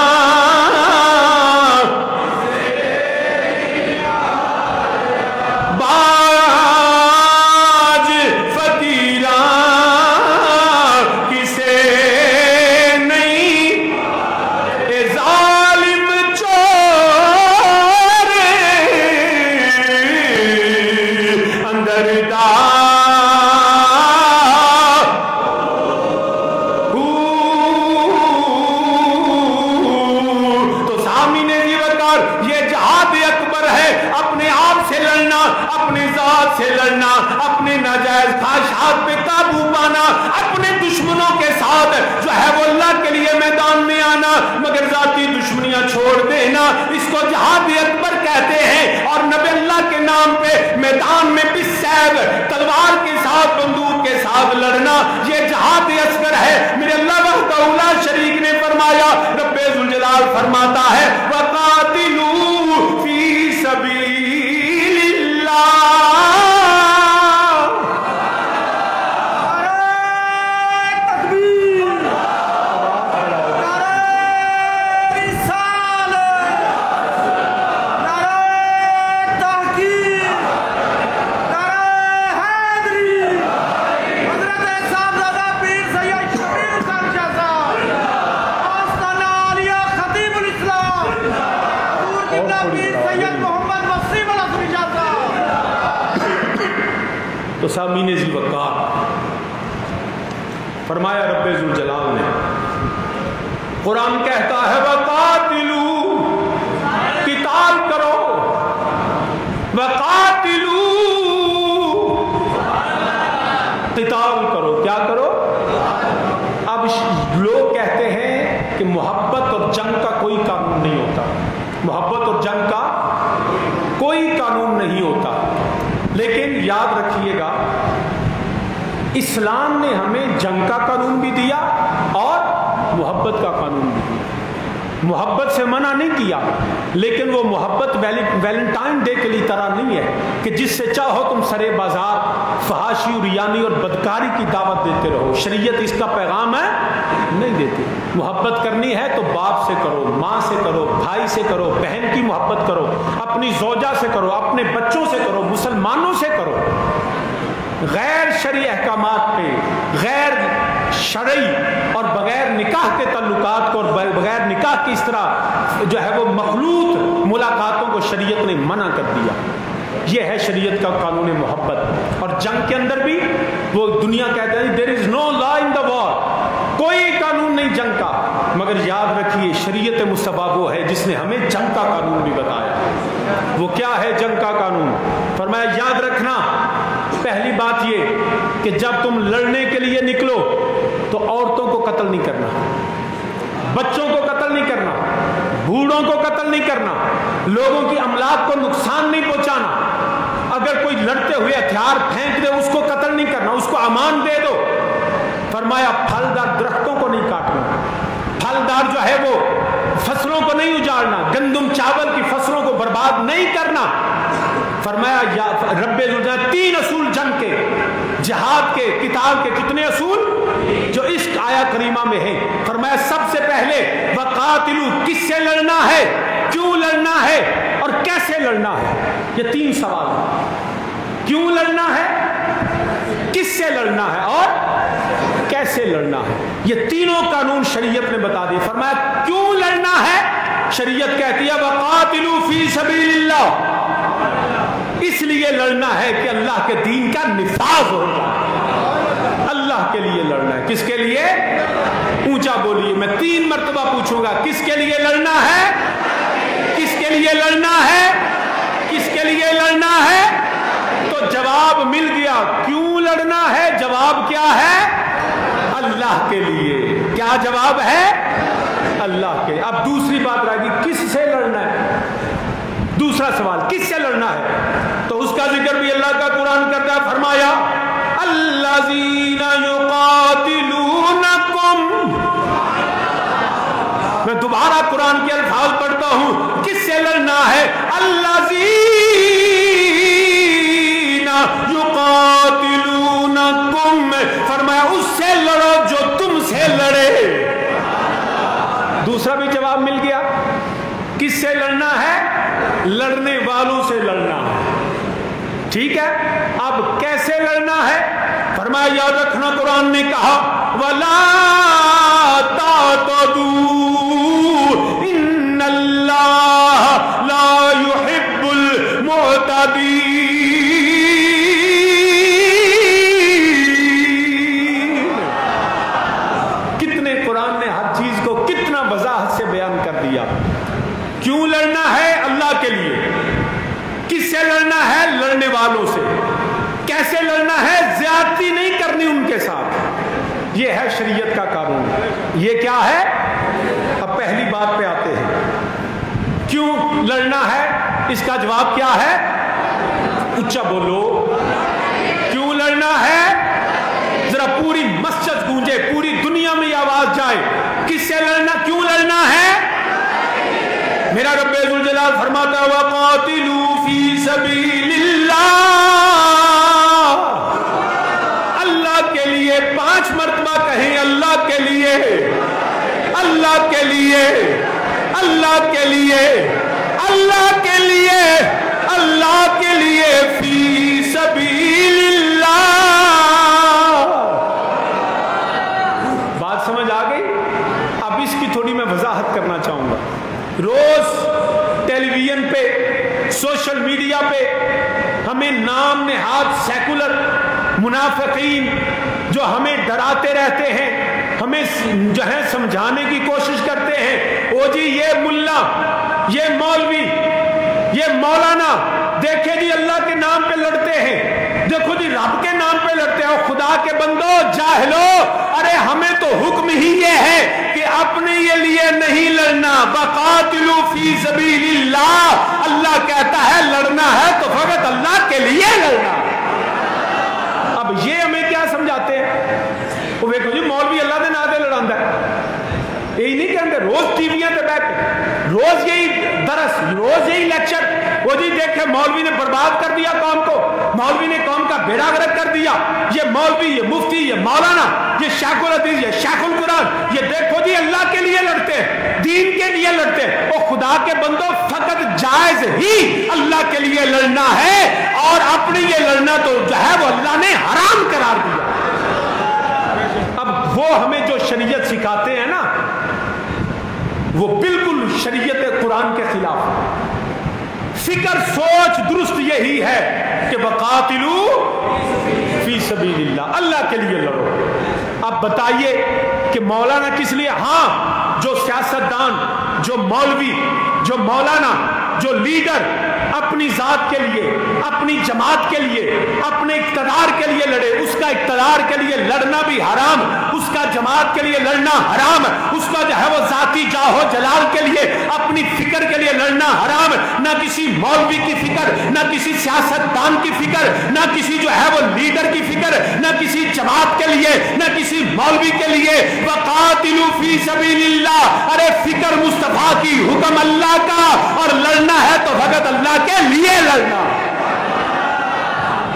اپنی ذات سے لڑنا، اپنے ناجائز خواہشات پہ قابو پانا، اپنے دشمنوں کے ساتھ جو ہے وہ اللہ کے لیے میدان میں آنا، مگر ذاتی دشمنیاں چھوڑ دینا، اس کو جہاد اکبر کہتے ہیں۔ اور نبی اللہ کے نام پہ میدان میں بالسیف، تلوار کے ساتھ، بندوق کے ساتھ لڑنا، یہ جہاد اصغر ہے۔ میرے اللہ وحدہ لا شریک نے فرمایا، رب ذوالجلال فرماتا ہے وَقَاتِلُوا فِي سَبِيلِ اللَّهِ۔ تو سامعین ذی وقار، فرمایا رب ذوالجلال نے، قرآن کہتا ہے وَقَاتِلُوا، قتال کرو، وَقَاتِلُوا، قتال کرو، کیا کرو؟ اب لوگ کہتے ہیں کہ محبت اور جنگ کا کوئی قانون نہیں ہوتا، محبت اور جنگ کا کوئی قانون نہیں ہوتا، لیکن یاد رکھیے گا اسلام نے ہمیں جنگ کا قانون بھی دیا اور محبت کا قانون بھی دیا۔ محبت سے منع نہیں کیا، لیکن وہ محبت ویلنٹائن ڈے کے لیے طرح نہیں ہے کہ جس سے چاہو تم سرے بازار فحاشی اور ریانی اور بدکاری کی دعوت دیتے رہو۔ شریعت اس کا پیغام ہے نہیں دیتی۔ محبت کرنی ہے تو باپ سے کرو، ماں سے کرو، بھائی سے کرو، بہن کی محبت کرو، اپنی زوجہ سے کرو، اپنے بچوں سے کرو، مسلمانوں سے کرو۔ غیر شرعی احکامات پہ، غیر شرعی اور بغیر نکاح کے تعلقات کو اور بغیر نکاح کی اس طرح جو ہے وہ مخلوط ملاقاتوں کو شریعت نے منع کر دیا۔ یہ ہے شریعت کا قانون محبت۔ اور جنگ کے اندر بھی وہ دنیا کہتے ہیں there is no law in the war، کوئی قانون نہیں جنگ کا، مگر یاد رکھیے شریعت مصطفیٰ وہ ہے جس نے ہمیں جنگ کا قانون بھی بتایا۔ وہ کیا ہے جنگ کا قانون؟ فرمایا یاد رکھنا، پہلی بات یہ کہ جب تم لڑنے کے لیے نکلو تو عورتوں کو قتل نہیں کرنا، بچوں کو قتل نہیں کرنا، بوڑھوں کو قتل نہیں کرنا، لوگوں کی املاک کو نقصان نہیں پہنچانا۔ اگر کوئی لڑتے ہوئے ہتھیار پھینک دے اس کو قتل نہیں کرنا، اس کو امان دے دو۔ فرمایا پھلدار درختوں کو نہیں کاٹنا، پھلدار جو ہے وہ فصلوں کو نہیں اجاڑنا، گندم چاول کی فصلوں کو برباد نہیں کرنا۔ فرمایا رب ذوالجلال 3 اصول جنگ کے، جہاد کے، قتال کے، کتنے اصول جو اس آیا کریمہ میں ہیں۔ فرمایا سب سے پہلے وَقَاتِلُوا، کس سے لڑنا ہے، کیوں لڑنا ہے اور کیسے لڑنا ہے۔ یہ 3 سوال ہیں، کیوں لڑنا ہے، کس سے لڑنا ہے اور کیسے لڑنا ہے۔ یہ تینوں قانون شریعت نے بتا دیے۔ فرمایا کیوں لڑنا ہے، شریعت کہتی ہے وَقَاتِلُوا فِي سَبِيلِ اللَّهِ، اس لیے لڑنا ہے کہ اللہ کے دین کا نفاذ ہو جائے۔ اللہ کے لیے لڑنا ہے، کس کے لیے؟ اونچا بولیے، میں 3 مرتبہ پوچھوں گا، کس کے لیے لڑنا ہے، کس کے لیے لڑنا ہے، کس کے لیے لڑنا ہے؟ تو جواب مل گیا، کیوں لڑنا ہے، جواب کیا ہے؟ اللہ کے لیے۔ کیا جواب ہے؟ اللہ کے۔ اب دوسری بات رہ گئی، کس سے لڑنا ہے؟ دوسرا سوال کس سے لڑنا ہے؟ تو اس کا ذکر بھی اللہ کا قرآن کرتا ہے۔ فرمایا الذین یقاتلونکم، میں دوبارہ قرآن کے الفاظ پڑھتا ہوں، کس سے لڑنا ہے؟ الذین یقاتلونکم، فرمایا اس سے لڑو جو تم سے لڑے۔ دوسرا بھی جواب مل گیا، کس سے لڑنا ہے؟ لڑنے والوں سے لڑنا ہے۔ ٹھیک ہے، اب کیسے لڑنا ہے؟ فرمایا یاد رکھنا، قرآن نے کہا وَلَا تَعْتَدُوا إِنَّ اللَّهَ لَا يُحِبُّ الْمُعْتَدِينَ۔ کتنے قرآن نے ہر چیز کو کتنا وضاحت سے بیان کر دیا۔ کیوں لڑنا ہے؟ اللہ کے لیے۔ کس سے لڑنا ہے؟ لڑنے یہ ہے شریعت کا قانون. یہ کیا ہے؟ اب پہلی بات پہ آتے ہیں. کیوں لڑنا ہے؟ اس کا جواب کیا ہے؟ اچھا بولو. کیوں لڑنا ہے؟ ذرا پوری مسجد گونجے، پوری دنیا میں یہ آواز جائے. کس سے لڑنا؟ کیوں لڑنا ہے؟ میرا رب ذوالجلال فرماتا ہے وَقَاتِلُوا فِي سَبِيلِ اللَّهِ. اللہ کے لیے 5 مرتبہ کہیں. اللہ کے لیے، اللہ کے لیے، اللہ کے لیے، اللہ کے لیے، اللہ کے لیے فی سبیل اللہ. بات سمجھ آ گئی؟ اب اس کی تھوڑی میں وضاحت کرنا چاہوں گا. روز ٹیلی ویژن پہ، سوشل میڈیا پہ ہمیں نام نہاد سیکولر منافقین جو ہمیں ڈراتے رہتے ہیں، ہمیں جو ہے سمجھانے کی کوشش کرتے ہیں. او جی یہ ملا، یہ مولوی، یہ مولانا، دیکھیں جی اللہ کے نام پہ لڑتے ہیں، دیکھو جی رب کے نام پہ لڑتے ہیں. خدا کے بندو، جاہلو، ارے ہمیں تو حکم ہی یہ ہے کہ اپنے لیے نہیں لڑنا. وَقَاتِلُوا فِي سَبِيلِ اللَّهِ. اللہ کہتا ہے لڑنا ہے تو فقط اللہ کے لیے لڑنا. اب یہ ہمیں کیا سمجھاتے ہیں؟ وہ دیکھو جی مولوی اللہ دے نام تے لڑاندا ہے. یہی نہیں کہتے روز ٹی ویاں تے بیٹھ کے روز یہی درس، روز یہی لیکچر. وہ جی دیکھے مولوی نے برباد کر دیا قوم کو، مولوی نے قوم کا بیڑا غرق کر دیا. یہ مولوی، یہ مفتی، یہ مولانا، یہ شیخ الحدیث، یہ شیخ القرآن، یہ دیکھو جی اللہ کے لیے لڑتے ہیں، دین کے لیے لڑتے ہیں. اور خدا کے بندوں فقط جائز ہی اللہ کے لیے لڑنا ہے، اور اپنے یہ لڑنا تو جو ہے وہ اللہ نے حرام قرار دیا. اب وہ ہمیں جو شریعت سکھاتے ہیں نا، وہ بالکل شریعت قرآن کے خلاف ہے. فکر سوچ درست یہی ہے کہ وَقَاتِلُوا فِي سَبِيلِ اللَّهِ. اللہ کے لیے لڑو. اب بتائیے کہ مولانا کس لیے؟ ہاں، جو سیاستدان، جو مولوی، جو مولانا، جو لیڈر اپنی ذات کے لیے، اپنی جماعت کے لیے، اپنے اقتدار کے لیے لڑے، اس کا اقتدار کے لیے لڑنا بھی حرام، اس کا جماعت کے لیے لڑنا حرام، اس کا جو ہے وہ ذاتی جاہ و جلال کے لیے، اپنی فکر کے لیے لڑنا حرام. نہ کسی مولوی کی فکر، نہ کسی سیاستدان کی فکر، نہ کسی جو ہے وہ لیڈر کی فکر، نہ کسی جماعت کے لیے، نہ کسی مولوی کے لیے. وَقَاتِلُوا فِي سَبِيلِ اللَّهِ. ارے فکر مصطفیٰ کی، حکم اللہ کا، اور لڑنا ہے تو فقط اللہ کے لیے لڑنا.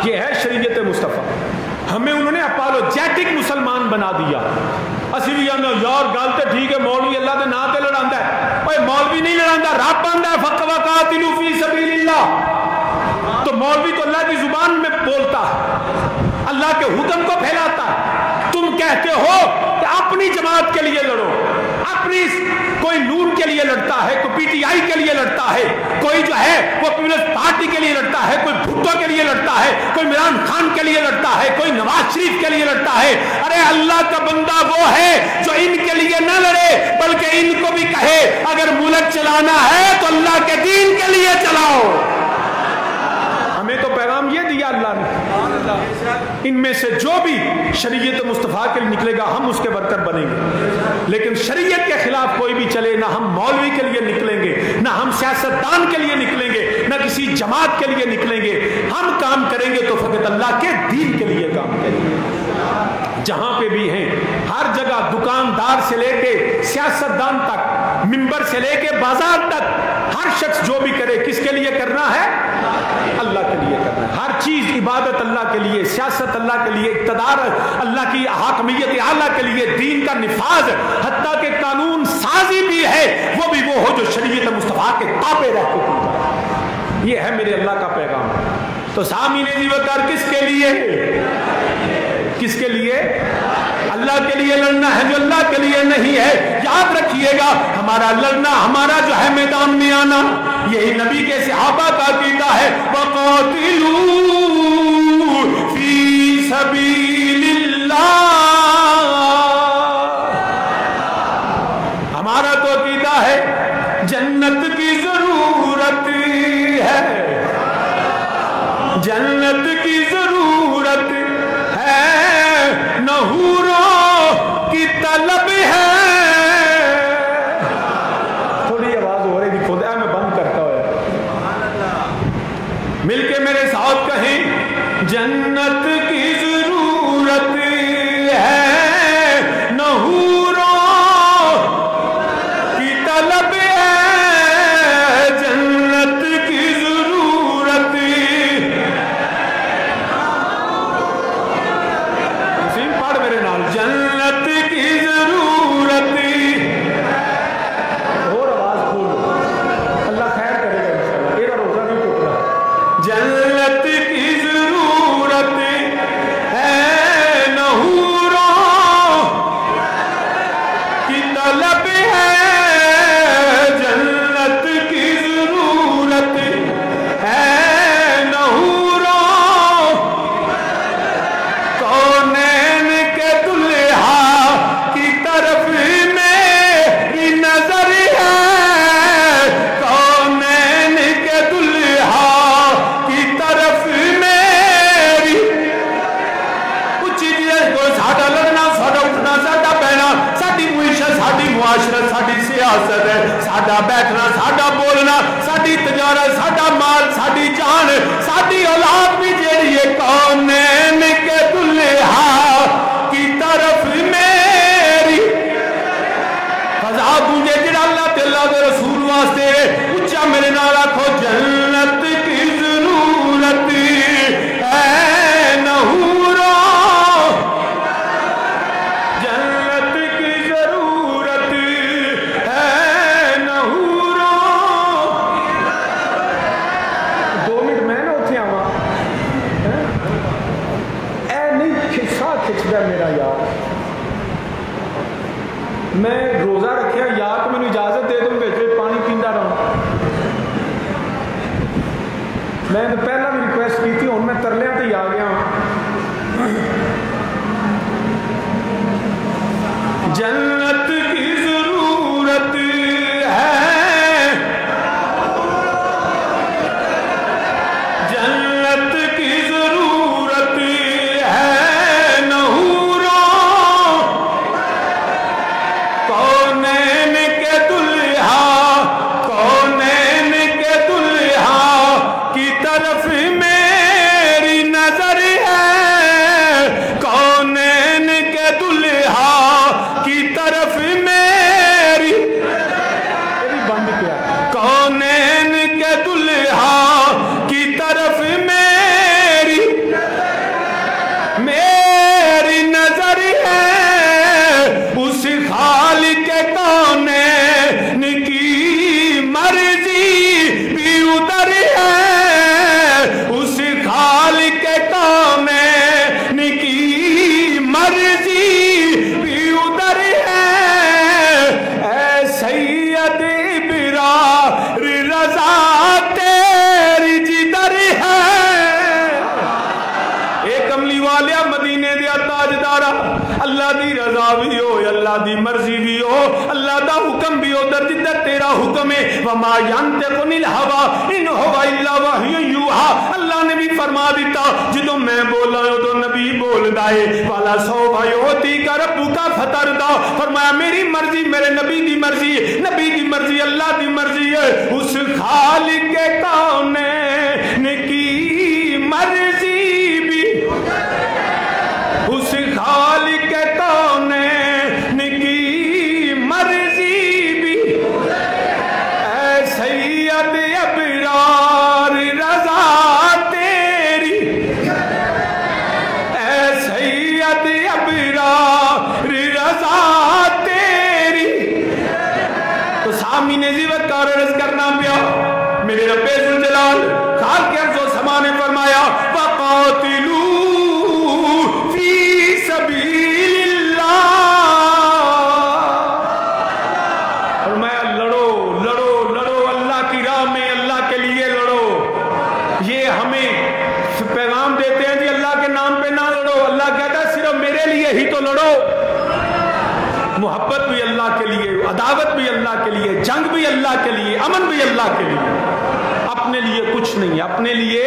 یہ ہے شریعت مصطفیٰ. ہمیں انہوں نے اپالوجیٹک مسلمان بنا دیا. اسی بھی یار گل تے ٹھیک ہے، مولوی اللہ دے نام تے لڑاندا ہے. اوے مولوی نہیں لڑاندا، رب آندا ہے وَقَاتِلُوا فِي سَبِيلِ اللَّهِ. تو مولوی تو اللہ کی زبان میں بولتا ہے، اللہ کے حکم کو پھیلاتا ہے. تم کہتے ہو کہ اپنی جماعت کے لیے لڑو، اپنی کوئی نور کے لیے لڑتا ہے، کوئی پی ٹی آئی کے لیے لڑتا ہے، کوئی جو ہے وہ پیپلز پارٹی کے لیے لڑتا ہے، کوئی بھٹو کے لیے لڑتا ہے، کوئی عمران خان کے لیے لڑتا ہے، کوئی نواز شریف کے لیے لڑتا ہے. ارے اللہ کا بندہ وہ ہے جو ان کے لیے نہ لڑے، بلکہ ان کو بھی کہے اگر ملک چلانا ہے تو اللہ کے دین کے لیے چلاؤ. ہمیں تو پیغام یہ دیا اللہ نے. ان میں سے جو بھی شریعت مصطفیٰ کے لیے نکلے گا ہم اس کے برکر بنیں گے. لیکن شریعت کے خلاف کوئی بھی چلے، نہ ہم مولوی کے لیے نکلیں گے، نہ ہم سیاستدان کے لیے نکلیں گے، نہ کسی جماعت کے لیے نکلیں گے. ہم کام کریں گے تو فقط اللہ کے دین کے لیے کام کریں گے. جہاں پہ بھی ہیں، ہر جگہ، دکاندار سے لے کے سیاستدان تک، منبر سے لے کے بازار تک، ہر شخص جو بھی کرے کس کے لیے کرنا ہے؟ اللہ کے لیے کرنا ہے. ہر چیز عبادت اللہ کے لیے، سیاست اللہ کے لیے، اقتدار اللہ کی حاکمیت اعلیٰ کے لیے، دین کا نفاذ، حتیٰ کہ قانون سازی بھی ہے وہ بھی وہ ہو جو شریعت مصطفیٰ کے تابع رہتے ہیں. یہ ہے میرے اللہ کا پیغام. تو سامعین جی وقار کس کے لیے؟ کس کے لیے؟ اللہ کے لیے لڑنا ہے. جو اللہ کے لیے نہیں ہے، یاد رکھیے گا، ہمارا لڑنا، ہمارا جو ہے میدان میں آنا، یہی نبی کے صحابہ کا عقیدہ ہے. وَقَاتِلُوا فِي سَبِيلِ اللَّهِ. ہمارا تو عقیدہ ہے جنت کی ضرورت ہے، جنت کی ضرورت ہے، نہ حوروں طلب ہے. تھوڑی آواز ہو رہی خود ہے، میں بند کرتا ہوا. مل کے میرے ساتھ کہیں جنت کی ضرورت ہے، نہ حوروں کی طلب ہے. جنت کی ضرورت اسی پڑھ میرے نال. جنت کی ضرورت اور آواز کھولو، اللہ خیر کرے گا انشاءاللہ. یہ روزہ نہیں ٹوٹنا. جنت کی ضرورت ہے، نہ حوروں کی طلب ہے. جنت کی ضرورت ہے، نہ حوروں کونین کے دلہا کی طرف میری نظر ہے. کونین کے دلہا کی طرف میری اچھی چیز کو ساڑھا لڑنا، ساڑھا اٹھنا، ساڑھا بہنا، ساڑھی معیشت، ساڑھی معاشرت، ساڑھی سیاست ہے، ساڑھا بیٹھنا، ساڑھا بولنا، ساڑھی تجارت، ساڑھا مال، ساڑھی جان، ساڑھی اولاد بھی جیڑی ہے. کونین کے دلہا کی طرف میری فضا گونجے جڑا اللہ تے اللہ دے رسول واسطے. اچھا میرے نال آکھو جنت کی ضرورت ہے، نہ حوروں. جنت کی ضرورت ہے، نہ حوروں. 2 منٹ میں نہ اتھے آواں. اے نہیں کھسا کھچدا میرا یار. میں روزہ رکھیا یا تو مجھے اجازت دے دوں بچ پانی پیندا رہا. میں تو پہلا بھی ریکویسٹ کی تھی، ہوں میں ترلیاں تے آ گیا. جنت کی ضرورت ہے، جنت کی ضرورت ہے، نہ حوروں کونین کے دلہا، کونین کے دلہا کی طرف میری نظر ہے. کونین کے دلہا کی طرف میری بند کیا. کونین کے دلہا کی طرف میری نظر ہے. اس خالق کونین کی مرضی بھی ادھر ہے. اس خالق کونین کی مرضی بھی ادھر ہے. اے سید ابرار رضا تیری جدر ہے. ایک کملی والیا مدینے دیا تاجدارا، اللہ دی رضا بھی ہو، اللہ دی مرضی بھی ہو، اللہ دا حکم بھی ہو. در جدر تیرا حکم ہے. وما ينطق عن الهوى ان هو الا وحی یوحى. اللہ نے بھی فرما دیتا جدوں میں بولا ہوں تو نبی بول دائے. والا سوف یعطیک ربک فترضی. فرمایا میری مرضی میرے نبی دی مرضی، نبی دی مرضی اللہ دی مرضی ہے. اس خالق کونین کی مرضی بھی، اس خالق کونین کی مرضی بھی. اے سید ابرار رضا تیری، اے سید ابرار رضا تیری. تو سامین زی وقار عرض کرنا پیا میرے رب ذوالجلال خالق ارض و سما نے فرمایا وَقَاتِلُوا فِي سَبِيلِ اللَّهِ. فرمایا لڑو لڑو لڑو اللہ کی راہ میں، اللہ کے لیے لڑو. یہ ہمیں پیغام دیتے ہیں جی اللہ کے نام پہ نہ لڑو. اللہ کہتا ہے صرف میرے لیے ہی تو لڑو. محبت بھی اللہ کے لیے، عداوت بھی اللہ کے لیے، جنگ بھی اللہ کے لیے، امن بھی اللہ کے لیے. اپنے لیے کچھ نہیں ہے، اپنے لیے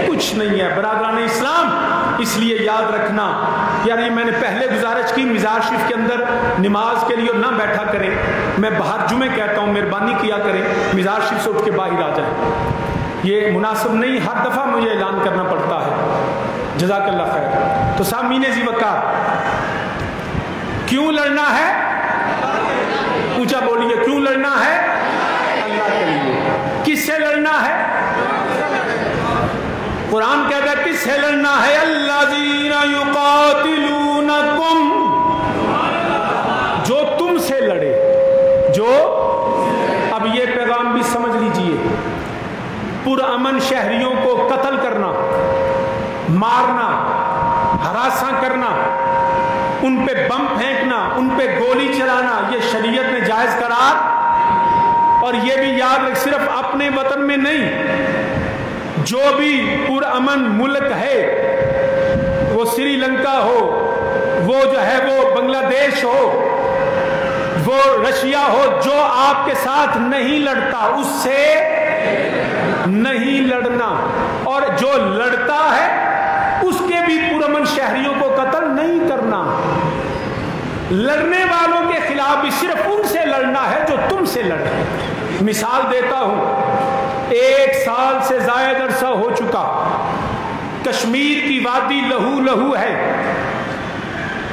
کچھ نہیں ہے. برادران اسلام اس لیے یاد رکھنا یار، یہ میں نے پہلے گزارش کی مزار شریف کے اندر نماز کے لیے نہ بیٹھا کریں، میں باہر جمعے کہتا ہوں مہربانی کیا کریں مزار شریف سے اٹھ کے باہر آ جائیں، یہ مناسب نہیں، ہر دفعہ مجھے اعلان کرنا پڑتا ہے، جزاک اللہ خیر۔ تو سامعین ذی وقار، کیوں لڑنا ہے؟ اونچا بولیے، کیوں لڑنا ہے؟ اللہ کے لیے۔ کس سے لڑنا ہے؟ قرآن کہتا ہے کس سے لڑنا ہے؟ الذین یقاتلونکم، جو تم سے لڑے، جو، اب یہ پیغام بھی سمجھ لیجئے، پرامن شہریوں کو قتل کرنا، مارنا، ہراساں کرنا، ان پہ بم پھینکنا، ان پہ گولی چلانا، یہ شریعت نے جائز قرار، اور یہ بھی یاد رکھ صرف اپنے وطن میں نہیں، جو بھی پرامن ملک ہے، وہ سری لنکا ہو، وہ جو ہے وہ بنگلہ دیش ہو، وہ رشیا ہو، جو آپ کے ساتھ نہیں لڑتا اس سے نہیں لڑنا، اور جو لڑتا ہے اس کے بھی پرامن شہریوں کو قتل نہیں کرنا۔ لڑنے والوں کے خلاف بھی صرف ان سے لڑنا ہے جو تم سے لڑے۔ مثال دیتا ہوں، 1 سال سے زائد عرصہ ہو چکا، کشمیر کی وادی لہو لہو ہے،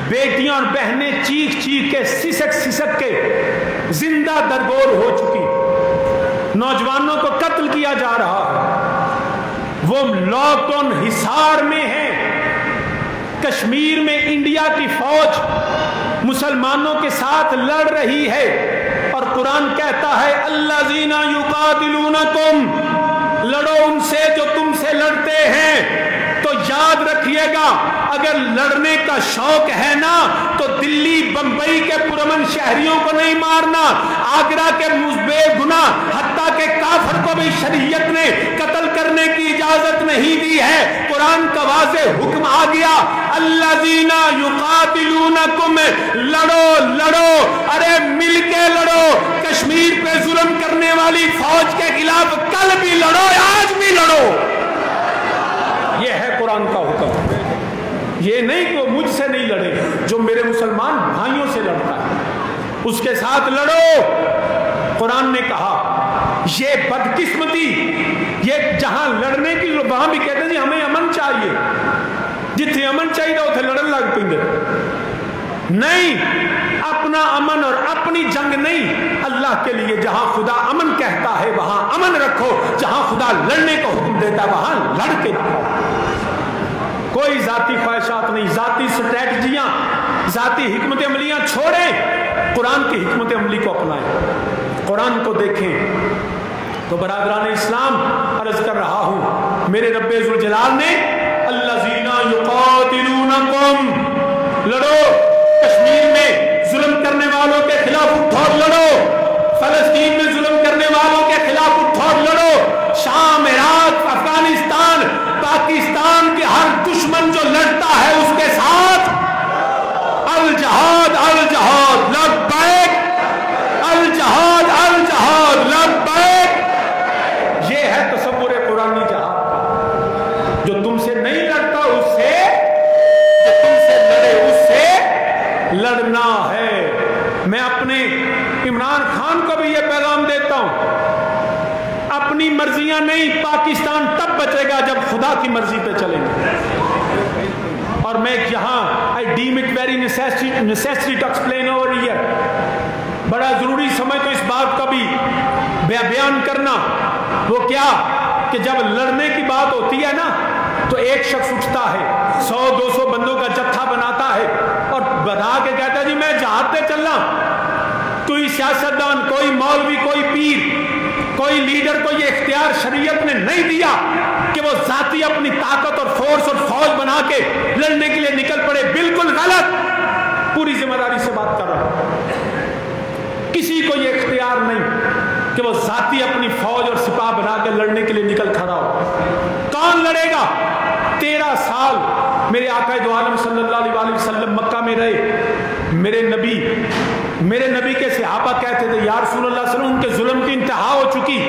بیٹیاں اور بہنیں چیخ چیخ کے سسک سسک کے زندہ درگور ہو چکی، نوجوانوں کو قتل کیا جا رہا ہے، وہ لاک ڈاؤن حصار میں ہیں، کشمیر میں انڈیا کی فوج مسلمانوں کے ساتھ لڑ رہی ہے، اور قرآن کہتا ہے الذین یقاتلونکم، لڑو ان سے جو تم سے لڑتے ہیں۔ تو یاد رکھیے گا، اگر لڑنے کا شوق ہے نا تو دلی بمبئی کے پرامن شہریوں کو نہیں مارنا، آگرہ کے بے گناہ حتیٰ کہ کافر کو بھی شریعت نے قتل کرنے کی اجازت نہیں دی ہے۔ قرآن کا واضح حکم آ گیا، الذین یقاتلونکم، لڑو لڑو، ارے مل کے لڑو، کشمیر پہ ظلم کرنے والی فوج کے خلاف کل بھی لڑو، آج بھی لڑو۔ یہ ہے قرآن کا حکم، یہ نہیں کہ وہ مجھ سے نہیں لڑے، جو میرے مسلمان بھائیوں سے لڑتا ہے اس کے ساتھ لڑو۔ قرآن نے کہا یہ بدقسمتی، یہ جہاں لڑنے کی وہاں بھی کہتے ہیں جی ہمیں امن چاہیے، جتنے امن چاہیے اتنے لڑن لگ پیں، نہیں، اپنا امن اور اپنی جنگ نہیں، اللہ کے لیے جہاں خدا امن کہتا ہے وہاں امن رکھو، جہاں خدا لڑنے کو حکم دیتا ہے وہاں لڑ کے رکھو۔ کوئی ذاتی خواہشات نہیں، ذاتی سٹریٹجیاں، ذاتی حکمت عملیاں چھوڑیں، قرآن کی حکمت عملی کو اپنائیں، قرآن کو دیکھیں۔ تو برادران اسلام عرض کر رہا ہوں، میرے رب ذوالجلال نے الذین یقاتلونکم، لڑو، کشمیر میں ظلم کرنے والوں کے خلاف اٹھو لڑو، فلسطین میں ظلم کرنے والوں کے خلاف اٹھو لڑو، شام، عراق، افغانستان، پاکستان کے ہر دشمن جو لڑتا ہے اس کے ساتھ الجہاد الجہاد لبیک، الجہاد الجہاد لبیک۔ یہ ہے تصور قرآنی جہاد کا، جو تم سے نہیں لڑتا اس سے، جو تم سے لڑے اس سے لڑنا ہے۔ میں اپنے عمران خان کو بھی یہ پیغام دیتا ہوں، اپنی مرضیاں نہیں، پاکستان تب بچے گا جب خدا کی مرضی پہ چلیں گے۔ اور میں یہاں I deem it very necessary to explain over here، بڑا ضروری سمجھ تو اس بات کا بھی بیان کرنا، وہ کیا کہ جب لڑنے کی بات ہوتی ہے نا تو ایک شخص اٹھتا ہے، 100-200 بندوں کا جتھا بناتا ہے اور بنا کے کہتا ہے جی میں جہاد پہ چلنا۔ کوئی سیاستدان، کوئی مولوی، کوئی پیر، کوئی لیڈر کو یہ اختیار شریعت نے نہیں دیا کہ وہ ذاتی اپنی طاقت اور فورس اور فوج بنا کے لڑنے کے لیے نکل پڑے، بالکل غلط، پوری ذمہ داری سے بات کر رہا ہوں۔ کسی کو یہ اختیار نہیں کہ وہ ذاتی اپنی فوج اور سپاہ بنا کے لڑنے کے لیے نکل کھڑا ہو۔ کون لڑے گا؟ 13 سال میرے آقا دو عالم صلی اللہ علیہ وسلم مکہ میں رہے، میرے نبی میرے نبی کے صحابہ کہتے تھے یا رسول اللہ صلی اللہ علیہ وسلم ان کے ظلم کی انتہا ہو چکی،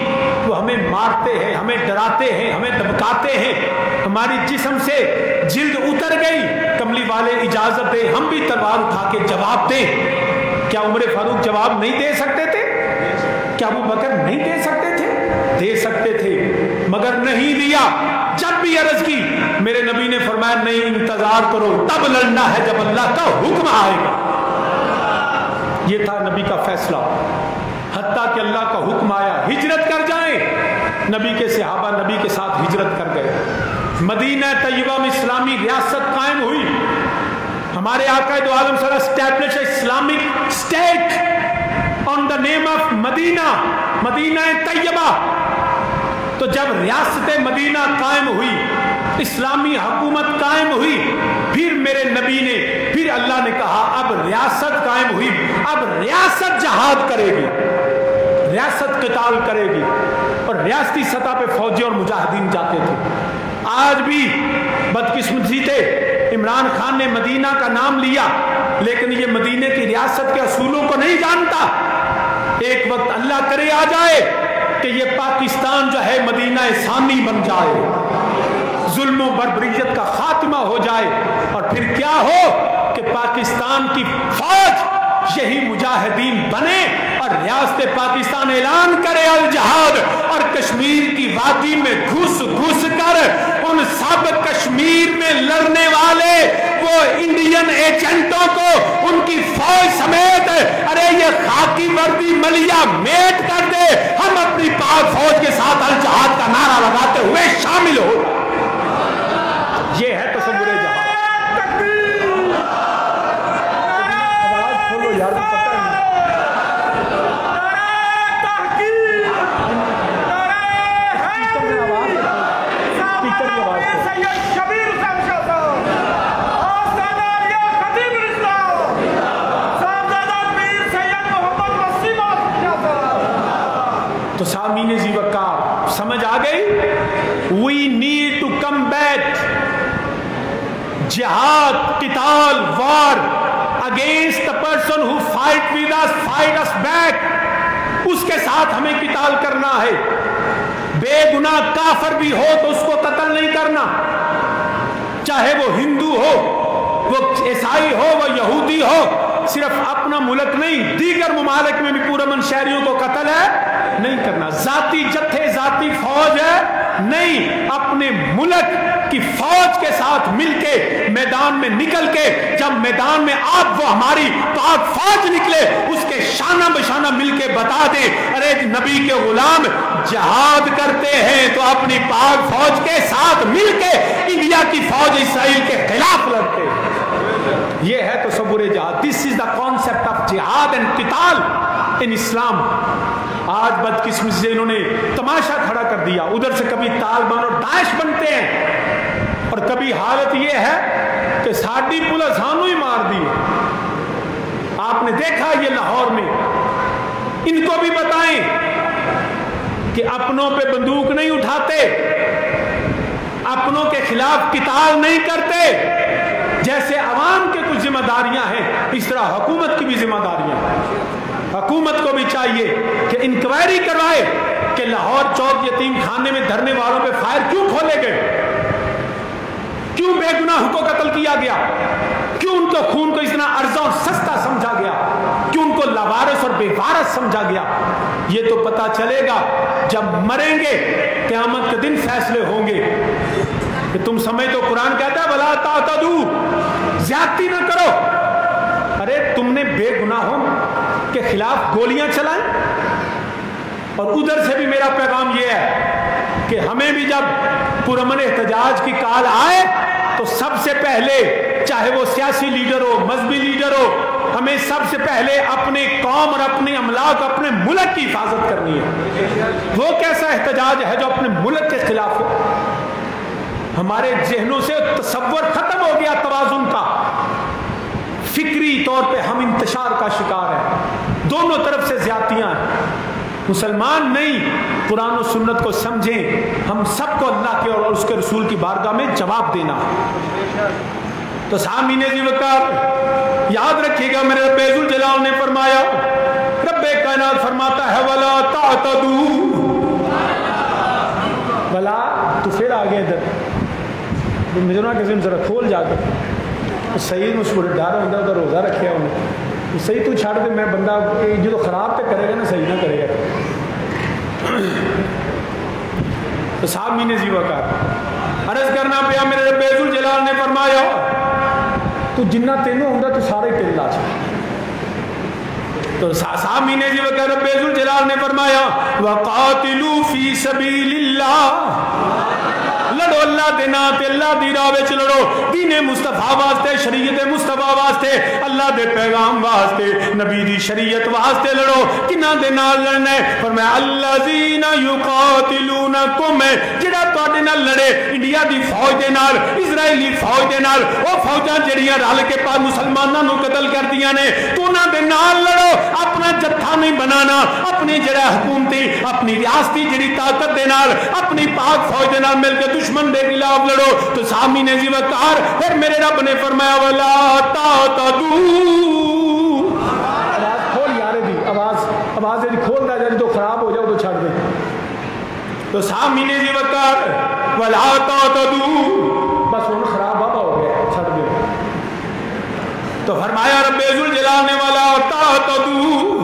وہ ہمیں مارتے ہیں، ہمیں ڈراتے ہیں، ہمیں دبکاتے ہیں، ہماری جسم سے جلد اتر گئی، کملی والے اجازت دیں ہم بھی تلوار اٹھا کے جواب دیں۔ کیا عمر فاروق جواب نہیں دے سکتے تھے؟ کیا ابو بکر نہیں دے سکتے تھے؟ دے سکتے تھے، مگر نہیں دیا۔ جب بھی عرض کی میرے نبی نے فرمایا نہیں، انتظار کرو، تب لڑنا ہے جب اللہ کا حکم آئے گا۔ یہ تھا نبی کا فیصلہ، حتیٰ کہ اللہ کا حکم آیا ہجرت کر جائیں، نبی کے صحابہ نبی کے ساتھ ہجرت کر گئے۔ مدینہ طیبہ میں اسلامی ریاست قائم ہوئی، ہمارے آقا دو عالم صلی اللہ علیہ وسلم established Islamic state on the name of Medina, Medina Tayyibah. تو جب ریاست مدینہ قائم ہوئی، اسلامی حکومت قائم ہوئی، پھر میرے نبی نے، پھر اللہ نے کہا اب ریاست قائم ہوئی، اب ریاست جہاد کرے گی، ریاست قتال کرے گی، اور ریاستی سطح پہ فوجی اور مجاہدین جاتے تھے۔ آج بھی بدقسمتی سے عمران خان نے مدینہ کا نام لیا، لیکن یہ مدینہ کی ریاست کے اصولوں کو نہیں جانتا۔ ایک وقت اللہ کرے آ جائے کہ یہ پاکستان جو ہے مدینہ ثانی بن جائے، ظلم و بربریت کا خاتمہ ہو جائے، اور پھر کیا ہو کہ پاکستان کی فوج یہی مجاہدین بنے اور ریاست پاکستان اعلان کرے الجہاد، اور کشمیر کی وادی میں گھس گھس کر ان سب کشمیر میں لڑنے والے وہ انڈین ایجنٹوں کو ان کی فوج سمیت ارے یہ خاکی وردی ملیا میٹ کر دے، ہم اپنی پاک فوج کے ساتھ الجہاد کا نعرہ لگاتے ہوئے شامل ہو۔ یہ ہے تصور جہاد۔ آواز کھولو یار، پتہ نہیں۔ تو سامعین ذی وقار سمجھ آ گئی؟ We need to come back, جہاد، قتال، war against the person who fight with us, fight us back، اس کے ساتھ ہمیں قتال کرنا ہے۔ بے گناہ کافر بھی ہو تو اس کو قتل نہیں کرنا، چاہے وہ ہندو ہو، وہ عیسائی ہو، وہ یہودی ہو، صرف اپنا ملک نہیں دیگر ممالک میں بھی پورامن شہریوں کو قتل ہے نہیں کرنا۔ ذاتی جتھے، ذاتی فوج ہے نہیں، اپنے ملک کی فوج کے ساتھ مل کے میدان میں نکل کے، جب میدان میں آپ وہ ہماری پاک فوج نکلے اس کے شانہ بشانہ مل کے بتا دیں ارے نبی کے غلام جہاد کرتے ہیں تو اپنی پاک فوج کے ساتھ مل کے انڈیا کی فوج اسرائیل کے خلاف لڑتے ہیں۔ یہ ہے تصور جہاد۔ دس از دا کانسیپٹ آف جہاد اینڈ قتال ان اسلام۔ آج بدقسمتی سے انہوں نے تماشا کھڑا کر دیا، ادھر سے کبھی طالبان اور داعش بنتے ہیں، اور کبھی حالت یہ ہے کہ ساڈی پولیس ہانو ہی مار دی۔ آپ نے دیکھا یہ لاہور میں، ان کو بھی بتائیں کہ اپنوں پہ بندوق نہیں اٹھاتے، اپنوں کے خلاف قتال نہیں کرتے، جیسے عوام کے کچھ ذمہ داریاں ہیں اس طرح حکومت کی بھی ذمہ داریاں ہیں۔ حکومت کو بھی چاہیے کہ انکوائری کروائے کہ لاہور چوک یتیم خانے میں دھرنے والوں پہ فائر کیوں کھولے گئے، کیوں بے گناہوں کو قتل کیا گیا، کیوں ان کو خون کو اتنا ارزاں اور سستا سمجھا گیا، کیوں ان کو لاوارث اور بے وارث سمجھا گیا۔ یہ تو پتہ چلے گا جب مریں گے، قیامت کے دن فیصلے ہوں گے کہ تم سمجھ تو قرآن کہتا ہے وَلَا تَعْتَدُوا، زیادتی نہ کرو۔ ارے تم نے بے گناہوں کے خلاف گولیاں چلائیں، اور ادھر سے بھی میرا پیغام یہ ہے کہ ہمیں بھی جب پرامن احتجاج کی کال آئے تو سب سے پہلے، چاہے وہ سیاسی لیڈر ہو، مذہبی لیڈر ہو، ہمیں سب سے پہلے اپنے قوم اور اپنے املاک، اپنے ملک کی حفاظت کرنی ہے۔ وہ کیسا احتجاج ہے جو اپنے ملک کے خلاف ہو؟ ہمارے ذہنوں سے تصور ختم ہو گیا توازن کا، فکری طور پہ ہم انتشار کا شکار ہیں، دونوں طرف سے زیادتیاں ہیں۔ مسلمان نہیں، قرآن و سنت کو سمجھیں، ہم سب کو اللہ کے اور اس کے رسول کی بارگاہ میں جواب دینا ہے۔ تو سامعین ذی وقار یاد رکھیے گا میرے رب ذوالجلال نے فرمایا، رب کائنات فرماتا ہے وَلَا تَعْتَدُوا، ولا تو پھر آگے ادھر مجھے نا کسی ذرا کھول جا کر صحیح میں اس کو ڈر ہوتا ہے روزہ رکھے انہیں صحیح تو چھڑ دے، میں بندہ جو خراب تے کرے گا نا صحیح نہ کرے گا۔ تو سامعین ذی وقار عرض کرنا پیا میرے رب ذوالجلال نے فرمایا تو جنہ تینوں ہوں تو سارے تیل آ جائے۔ تو سامعین ذی وقار رب ذوالجلال نے فرمایا وَقَاتِلُوا فِي سَبِيلِ اللَّهِ، لڑو اللہ دے نام تے اللہ دی راہ وچ لڑو، دین مصطفیٰ واسطے، شریعت مصطفیٰ واسطے، اللہ دے پیغام واسطے، نبی دی شریعت واسطے لڑو۔ کنہ دے نال لڑنا ہے؟ فرمایا الذین یقاتلونکم، جڑا تواڈے نال لڑے انڈیا دی فوج دے نال، اسرائیلی فوج دے نال، او فوجاں جڑیاں رل کے پا مسلماناں نو قتل کردیاں نے، تو انہاں دے نال لڑو، اپنا جتھا نہیں بنانا، اپنی جڑا حکومتی اپنی ریاستی جڑی طاقت دے نال اپنی پاک فوج دے نال مل کے دشمن دے خلاف لڑو۔ تو سامعین ذی وقار پھر میرے رب نے فرمایا وَلَا تَعْتَدُوا، آواز کھول یارے دی، آواز دی کھول دا جائے تو خراب ہو جاؤ تو چھڑ دے۔ تو سامعین ذی وقار وَلَا تَعْتَدُوا، بس وہ خراب بابا ہو گیا چھڑ دے۔ تو فرمایا رب ذوالجلال نے وَلَا تَعْتَدُوا،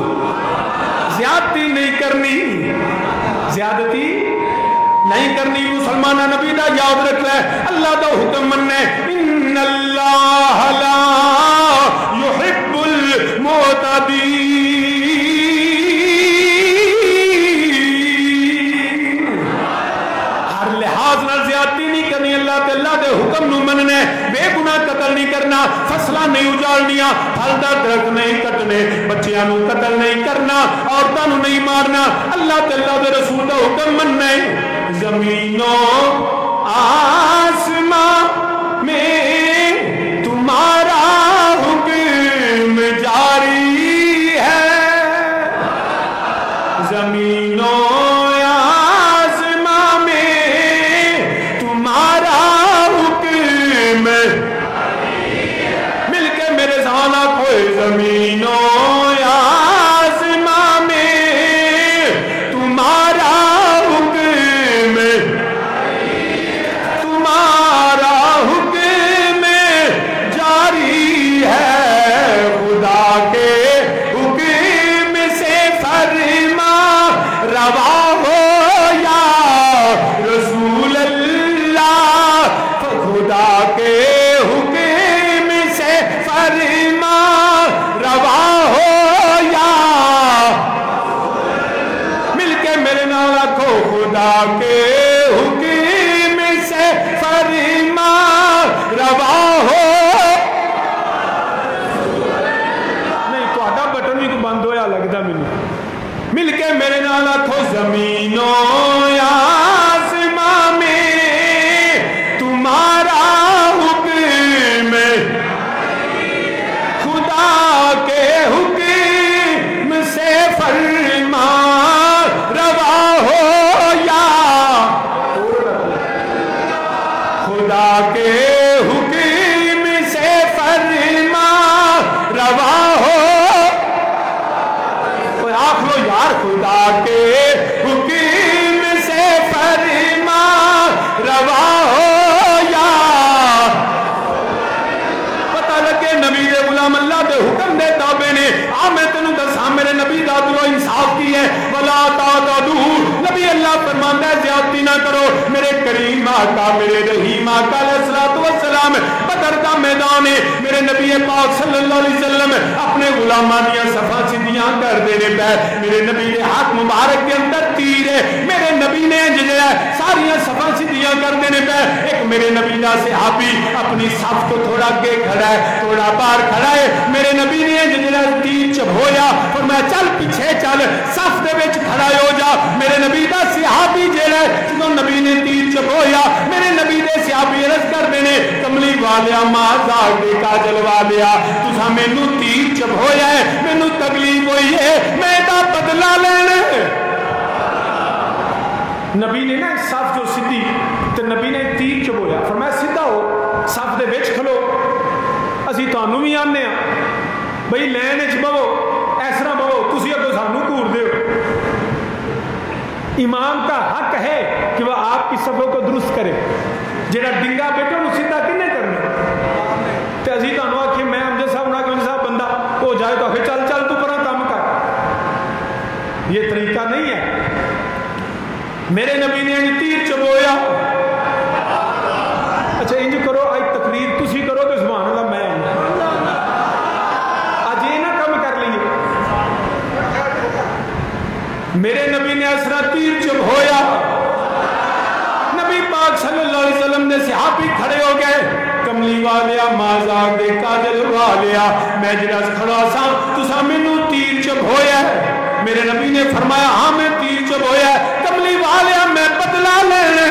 زیادتی نہیں کرنی، زیادتی نہیں کرنی۔ مسلمانہ نبی دا یاد رکھ لے، اللہ دا حکم مننے، ان اللہ لا یحب المعتدین، ہر لحاظ نہ زیادتی نہیں کرنی، اللہ تے اللہ دے حکم نو مننے، بے گناہ قتل نہیں کرنا، فصلہ نہیں اجاڑنیاں، پھلدار درخت نہیں کٹنے، بچیاں نو قتل نہیں کرنا، عورتاں نو نہیں مارنا، اللہ تے اللہ دے رسول دا حکم مننے۔ زمینوں آسمان میں تمہارا حکم جاری ہے، زمینوں آسمان میں تمہارا حکم، مل کے میرے سانا کوئی زمینوں آسمان میں تمہارا زمینوں آسمان میں تمہارا حکم، خدا کے حکم سے فرما روا ہو یا، خدا کے حکم سے فرما روا ہو، آخ لو یار، خدا کے حکم سے فرما روا ہو یا، پتہ لگے نبی دے غلام اللہ دے حکم دے تابع نے، میں تینوں دساں میرے نبی دا دلو انصاف کی ہے، وَلَا تَعْتَدُوا، نبی اللہ فرماندا ہے زیادتی نہ کرو۔ میرے کریم آقا میرے رحیم آقا علیہ السلام بدر دا میدان ہے، میرے نبی پاک صلی اللہ علیہ وسلم اپنے غلاماں دیاں صفاں سیدھیاں کر دینے پہ، میرے نبی دے ہاتھ مبارک کے اندر تیر ہے، میرے نبی نے جڑا ساریاں صفاں سیدھیاں کر دینے پہ، ایک میرے نبی دا صحابی اپنی صف تو تھوڑا آگے کھڑا ہے، تھوڑا باہر کھڑا ہے، میرے نبی نے جڑا تیر چبھویا، فرمایا چل پیچھے چل، صف دے وچ کھڑا ہو جا۔ میرے نبی دا صحابی جڑا جدوں نبی نے تیر چبھویا، میرے نبی دے صحابی عرض کردے نے کملی والیا ماذا دے کاجل والیا، تساں مینوں تیر چبھویا ہے، مینوں تکلیف ہوئی ہے، میں دا بدلہ لینا ہے۔ نبی نے نا صف جو سیدھی تے نبی نے تیر چبھویا، فرمایا سیدھا ہو، صف دے وچ کھلو، اسی تانوں بھی آنے بھئی لین وچ بہو اس طرح بہو تسی اگوں سانوں گھور دیو. امام کا حق ہے کہ وہ آپ کی صفوں کو درست کرے. جڑا ڈنگا بیٹھا انہوں سیدھا کنے کرنا تے اسی تانوں آکھیں میں امجد صاحب نہ کہ صاحب بندہ ہو جائے تو آخر چل چل تو پرا کام کر. یہ طریقہ نہیں ہے. میرے نبی نے تیر چبویا. اچھا انج کرو آج تقریر تسی کرو تو سبحان اللہ میں آج یہ نہ کم کر لیے. میرے نبی نے اس طرح تیر چبویا. نبی پاک صلی اللہ علیہ وسلم نے صحابی کھڑے ہو گئے. کملی والیا مازاگ دے کاجل والیا میں جرس کھڑا سا تسا مینوں تیر چبویا. میرے نبی نے فرمایا ہاں میں تیر چبویا. کملی والیا میں بدلہ لینے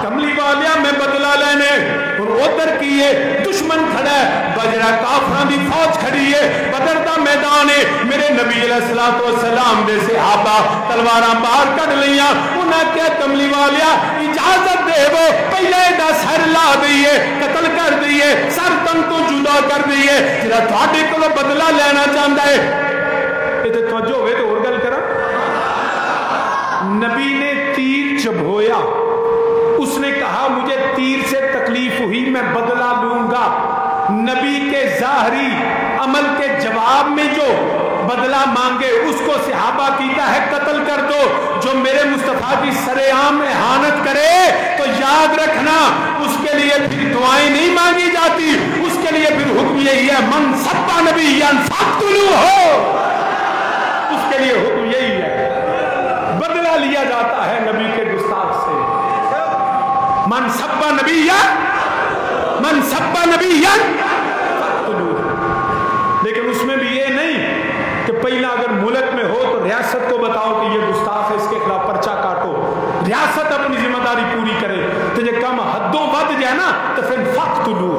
کملی والیا میں بدلہ لینے. اور ادھر کیے دشمن کھڑا ہے بجرا کافران دی فوج کھڑی ہے بدر دا میدان ہے. میرے نبی علیہ السلام دے صحابہ تلواراں باہر کڑ لیاں. انہاں کیا کملی والیا اجازت دے وہ پہلے دا سر لا دئیے قتل کر دئیے سر تن تو جدا کر دئیے جڑا تھوڑے کولوں بدلہ لینا چاہندا ہے. یہ تو توجہ ہوئے تو اور گل کرا. نبی نے تیر چبھویا. اس نے کہا مجھے تیر سے تکلیف ہوئی میں بدلہ لوں گا. نبی کے ظاہری عمل کے جواب میں جو بدلہ مانگے اس کو صحابہ کیتا ہے قتل کر دو. جو میرے مصطفیٰ کی سرعام احانت کرے تو یاد رکھنا اس کے لیے پھر دعائیں نہیں مانگی جاتی. اس کے لیے پھر حکم یہی ہے من سب نبی فاقتلوہ. اس کے لیے حکم یہی ہے. بدلہ لیا جاتا ہے نبی کے گستاخ سے. من سب نبی لیکن اس میں بھی یہ نہیں کہ پہلا اگر ملک میں ہو تو ریاست کو بتاؤ کہ یہ گستاخ ہے اس کے خلاف پرچہ کاٹو. ریاست اپنی ذمہ داری پوری کرے. تو یہ کم حدوں ود جائے نا تو پھر فقتلو.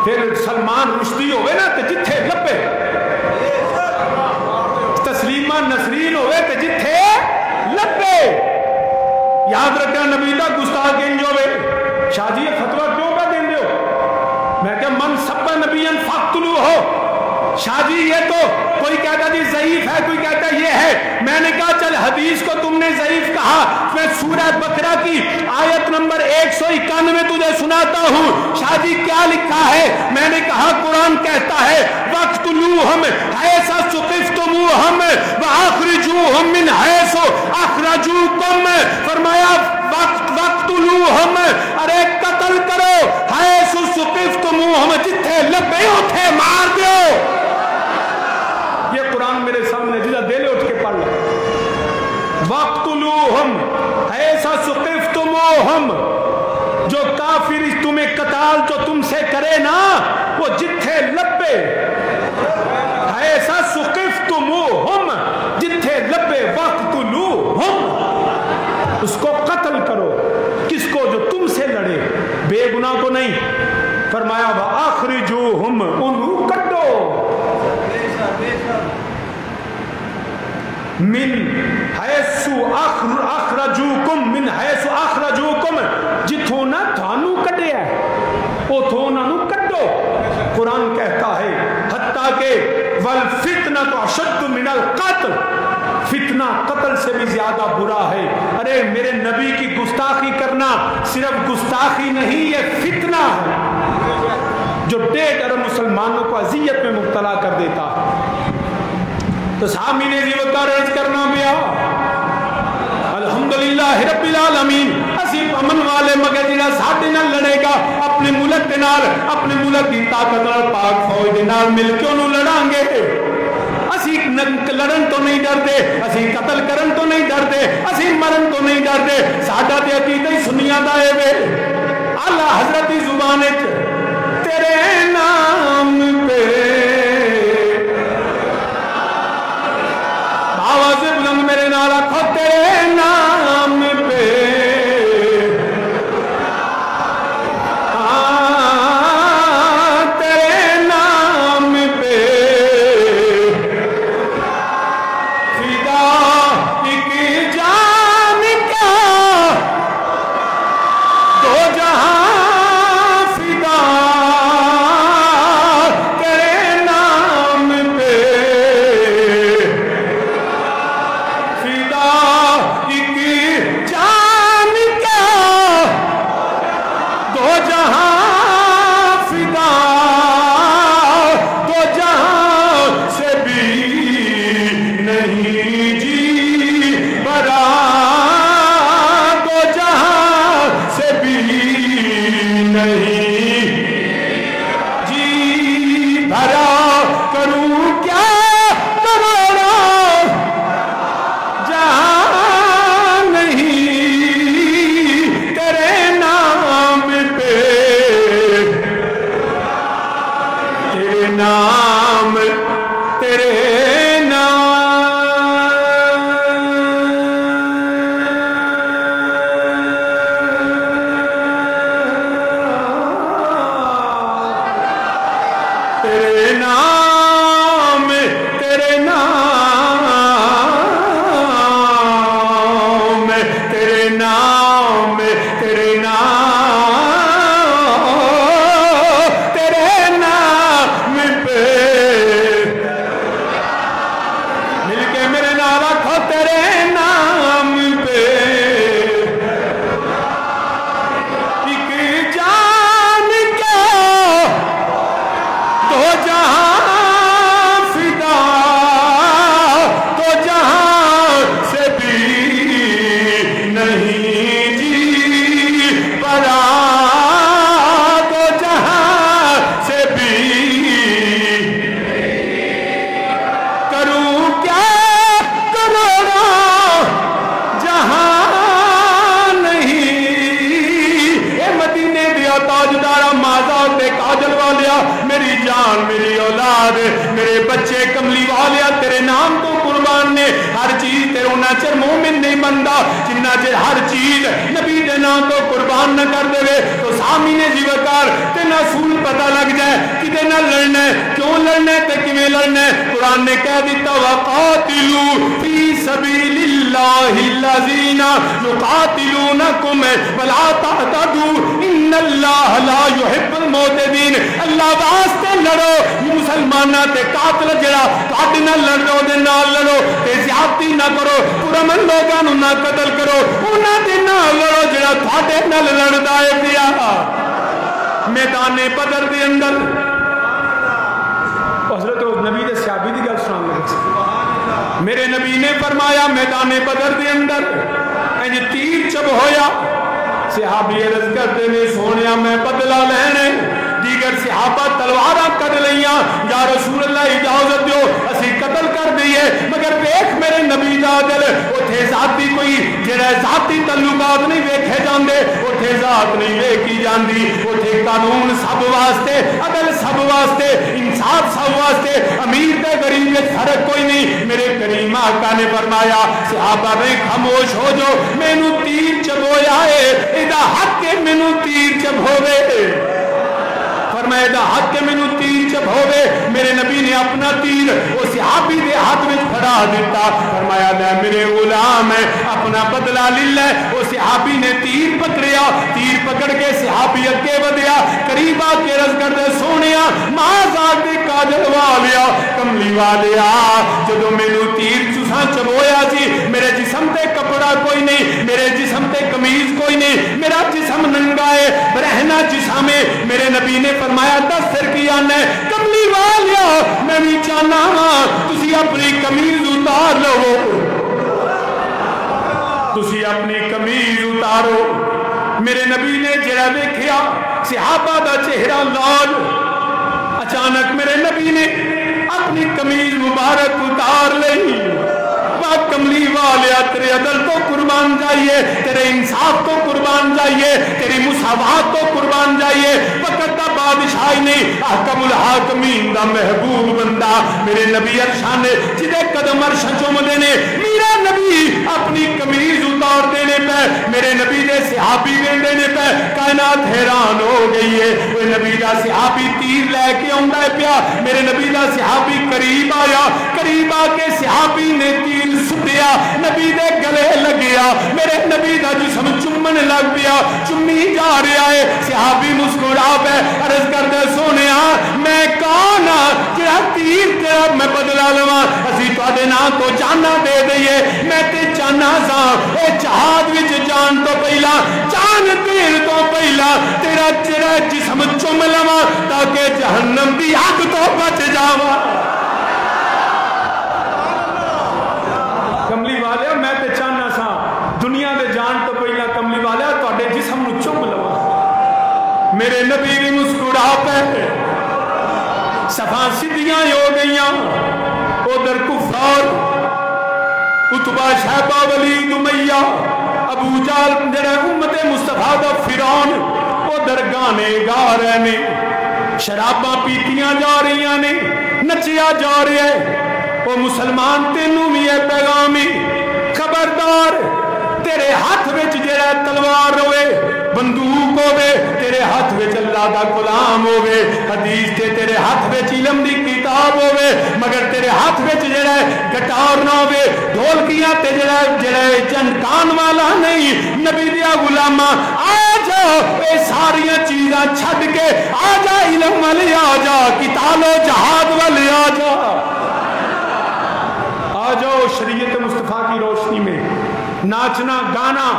پھر سلمان رشدی ہوئے نا تو جتھے لپے تسلیمہ نسرین ہوئے تو جتھے لپے. یاد رکھنا نبی دا گستاخ انج ہوئے. شاہ جی یہ فتویٰ کیوں کا دیں دے ہو؟ میں کہ من سب نبی فاقتلو ہو. شاہ جی یہ تو کوئی کہتا جی ضعیف ہے کوئی کہتا یہ ہے. میں نے کہا چل حدیث کو تم نے ضعیف کہا میں سورہ بقرہ کی آیت نمبر 191 تجھے سناتا ہوں. شاہ جی کیا لکھا ہے؟ میں نے کہا قرآن کہتا ہے وَاقْتُلُوهُمْ حَيْثَ ثُقِفْتُمُوهُمْ وَأَخْرِجُوهُمْ مِنْ حَيْثُ أَخْرَجُوكُمْ. فرمایا وَاقْتُلُوهُمْ ارے قتل کرو حَيْثُ ثُقِفْتُمُوهُمْ جتھے لبے اٹھے مار دیو. یہ قرآن میرے سامنے جدہ دلے اٹھ کے پڑھ لو. وَاقْتُلُوهُمْ حَيْثَ ثُقِفْتُمُوهُمْ. جو کافر تمہیں قتال جو تم سے کرے نا وہ جتھے لبے حَيْثَ ثُقِفْتُمُوهُمْ جتھے لبے وَاقْتُلُوهُمْ اس کو قتل کرو. کس کو؟ جو تم سے لڑے بے گناہ کو نہیں. فرمایا وَأَخْرِجُوهُمْ انہوں کٹو من حیث اخرجوکم من حیث اخرجوکم جتھوں نہ تھانو کٹے ہے اتھوں نہ کٹو. قرآن کہتا ہے حتیٰ کہ والفتنة اشد من القتل. فتنہ قتل سے بھی زیادہ برا ہے. ارے میرے نبی کی گستاخی کرنا صرف گستاخی نہیں یہ فتنہ ہے جو 1.5 ارب مسلمانوں کو اذیت میں مبتلا کر دیتا. تو سامی نے زیوکہ ریز کرنا بیا الحمدللہ رب العالمین. اسی امن والے مگر جنہا ساٹھے نہ لڑے گا اپنے ملک دے نال اپنے ملک دی طاقت نال پاک فوج دے نال مل کے انہوں لڑاں گے. اسی لڑن تو نہیں ڈرتے اسی قتل کرن تو نہیں ڈرتے اسی مرن تو نہیں ڈرتے. ساڈا تے عقیدہ سنیاں دا اے وے اعلیٰ حضرت زبان تیرے نام پہ آواز بلند میرے نال آکھو تیرے نام پہ تیرے نام پہ فدا ایک جان کا دو جہاں دا تاجدارا مازا تے کاجل والیا میری جان میری اولاد میرے بچے کملی والیا تیرے نام تو قربان نے ہر چیز تیرے انہا چر مومن نہیں بندہ جنہ چر ہر چیز نبی دے نام تو قربان نہ کر دے تو سامین زیوکار تے نہ سول پتہ لگ جائے کدے نہ لڑنا ہے کیوں لڑنا ہے تے کمیں لڑنا ہے قرآن نے کہہ دیتا وَقَاتِلُوا فِي سَبِيلِ اللَّهِ الَّذِينَ يُقَاتِلُونَكُمْ وَلَا تَعْتَدُوا إِنَّ اللَّهَ لَا يُحِبُّ الْمُعْتَدِينَ اللہ واسطے لڑو یہ مسلمانہ تے قاتل جڑا تواڈے نال لڑو دے نال لڑو تے زیادتی نہ کرو پرامن لوگاں نوں نہ قتل کرو انہاں دے نال لڑو جڑا تواڈے نال لڑدا ہے پیا میدان بدر دے اندر حضرت نبی دے صحابی دی گل سنان لگے میرے نبی نے فرمایا میدان بدر دے اندر انج تیر چب ہویا صحابی عرض کرتے نے سونیا میں بدلہ لینے دیگر صحابہ تلوارہ کر لیاں یا رسول اللہ اجازت دیو اسی قتل کر دیئے مگر دیکھ میرے نبی دا دل اتھے ذاتی کوئی جڑے ذاتی تعلقات نہیں ویکھے جاندے اتھے ذات نہیں ویکھی جاندی اتھے قانون سب واسطے عدل سب واسطے انصاف سب واسطے امیر تے غریب میں فرق کوئی نہیں میرے کریم آقا نے فرمایا صحابہ نے خاموش ہو جو مینوں تیر چبویا ہے ادا حق کے مینوں تیر چبھوے فرمایا دا حق کے مینوں تیر چب ہوئے میرے نبی نے اپنا تیر وہ صحابی دے ہاتھ میں پھڑا دیتا فرمایا لے میرے غلام ہے اپنا بدلہ للہ وہ صحابی نے تیر پکڑیا تیر پکڑ کے صحابی اگے ودیا قریبا کے رز کر دے سونیا مازاک دے کاجل والیا کملی والیا جدو مینوں تیر چساں چبویا سی میرے جسم تے کپڑا کوئی نہیں میرے جسم تے کمیز کوئی نہیں میرا جسم ننگا ہے برہنا جسم ہے میرے نبی نے فرمایا دس سر کی آنے کملی والیا میں بھی چاہنا ہاں تسی اپنی کمیز اتار لو تسی اپنی کمیز اتارو میرے نبی نے جڑا دیکھیا صحابہ دا چہرہ لال اچانک میرے نبی نے اپنی کمیز مبارک اتار لئی کملی والیا تیرے عدل تو قربان جائیے تیرے انصاف تو قربان جائیے تیری مساوات تو قربان جائیے وقت دا بادشاہی نہیں احکم الحاکمین دا محبوب بندہ میرے نبی ارشان نے جدے قدم عرش چوم دینے میرا نبی اپنی کمیز اتار دینے پہ میرے نبی دے صحابی دینے پہ کائنات حیران ہو گئی ہے وہ نبی دا صحابی تیر لے کے آندا ہے پیا میرے نبی دا صحابی قریب آیا قریب آ کے صحابی نے تیر سٹیا نبی دے گلے لگیا میرے نبی دا جسم چمن لگ پیا چمی جا رہا ہے صحابی مسکرا پہ عرض کر دے سونیا میں کون جڑا تیر تیرا میں بدلا لواں اسی تواڈے نام تو جانا دے دئیے میں تے جانا سا اے جہاد وچ جان تو پہلا جان تیر تو پہلا تیرا جڑا جسم چم لواں تاکہ جہنم دی اگ تو بچ جاواں کملی والیا میں تے چاہنا سا دنیا دے جان تو پہلا کملی والیا تواڈے جسم نو چم لواں میرے نبی بھی مسکرا پہ صفاں سیدھیاں ہو گئیاں ادھر کفار عتبہ شیبہ ولید امیہ ابو جہل جڑا امت مصطفیٰ دا فرعون ادھر گانے گا رہے نے شراباں پیتیاں جا رہی نے نچیا جا رہے وہ مسلمان تینوں بھی ہے پیغامی خبردار تیرے ہاتھ وچ جڑا تلوار ہوئے بندوق ہوئے تیرے ہاتھ وچ اللہ دا کلام ہوئے حدیث تے تیرے ہاتھ وچ علم دی کتاب ہوئے مگر تیرے ہاتھ وچ جڑا گٹار نہ ہوئے ڈھولکیاں تے جڑا چنکان والا نہیں نبی دیا غلاماں آ جا اے ساریاں چیزاں چھڈ کے آ جا علم والے آ جا قتال و جہاد والے آ جا آ جاؤ شریعت مصطفیٰ کی روشنی میں ناچنا گانا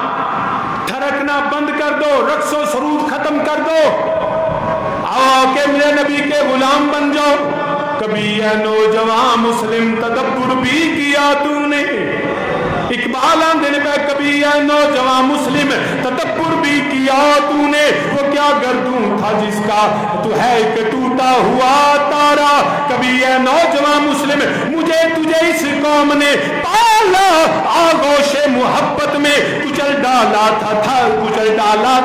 تھرکنا بند کر دو رقص و سرود ختم کر دو آؤ کہ میرے نبی کے غلام بن جاؤ کبھی اے نوجوان مسلم تدبر بھی کیا تو نے اقبال آندھنے پہ کبھی اے نوجوان مسلم تدبر بھی کیا تو نے وہ کیا گردوں تھا جس کا تو ہے کہ ٹوٹا ہوا تارا کبھی اے نوجوان مسلم مجھے تجھے اس قوم نے پالا آغوش محبت میں کچل ڈالا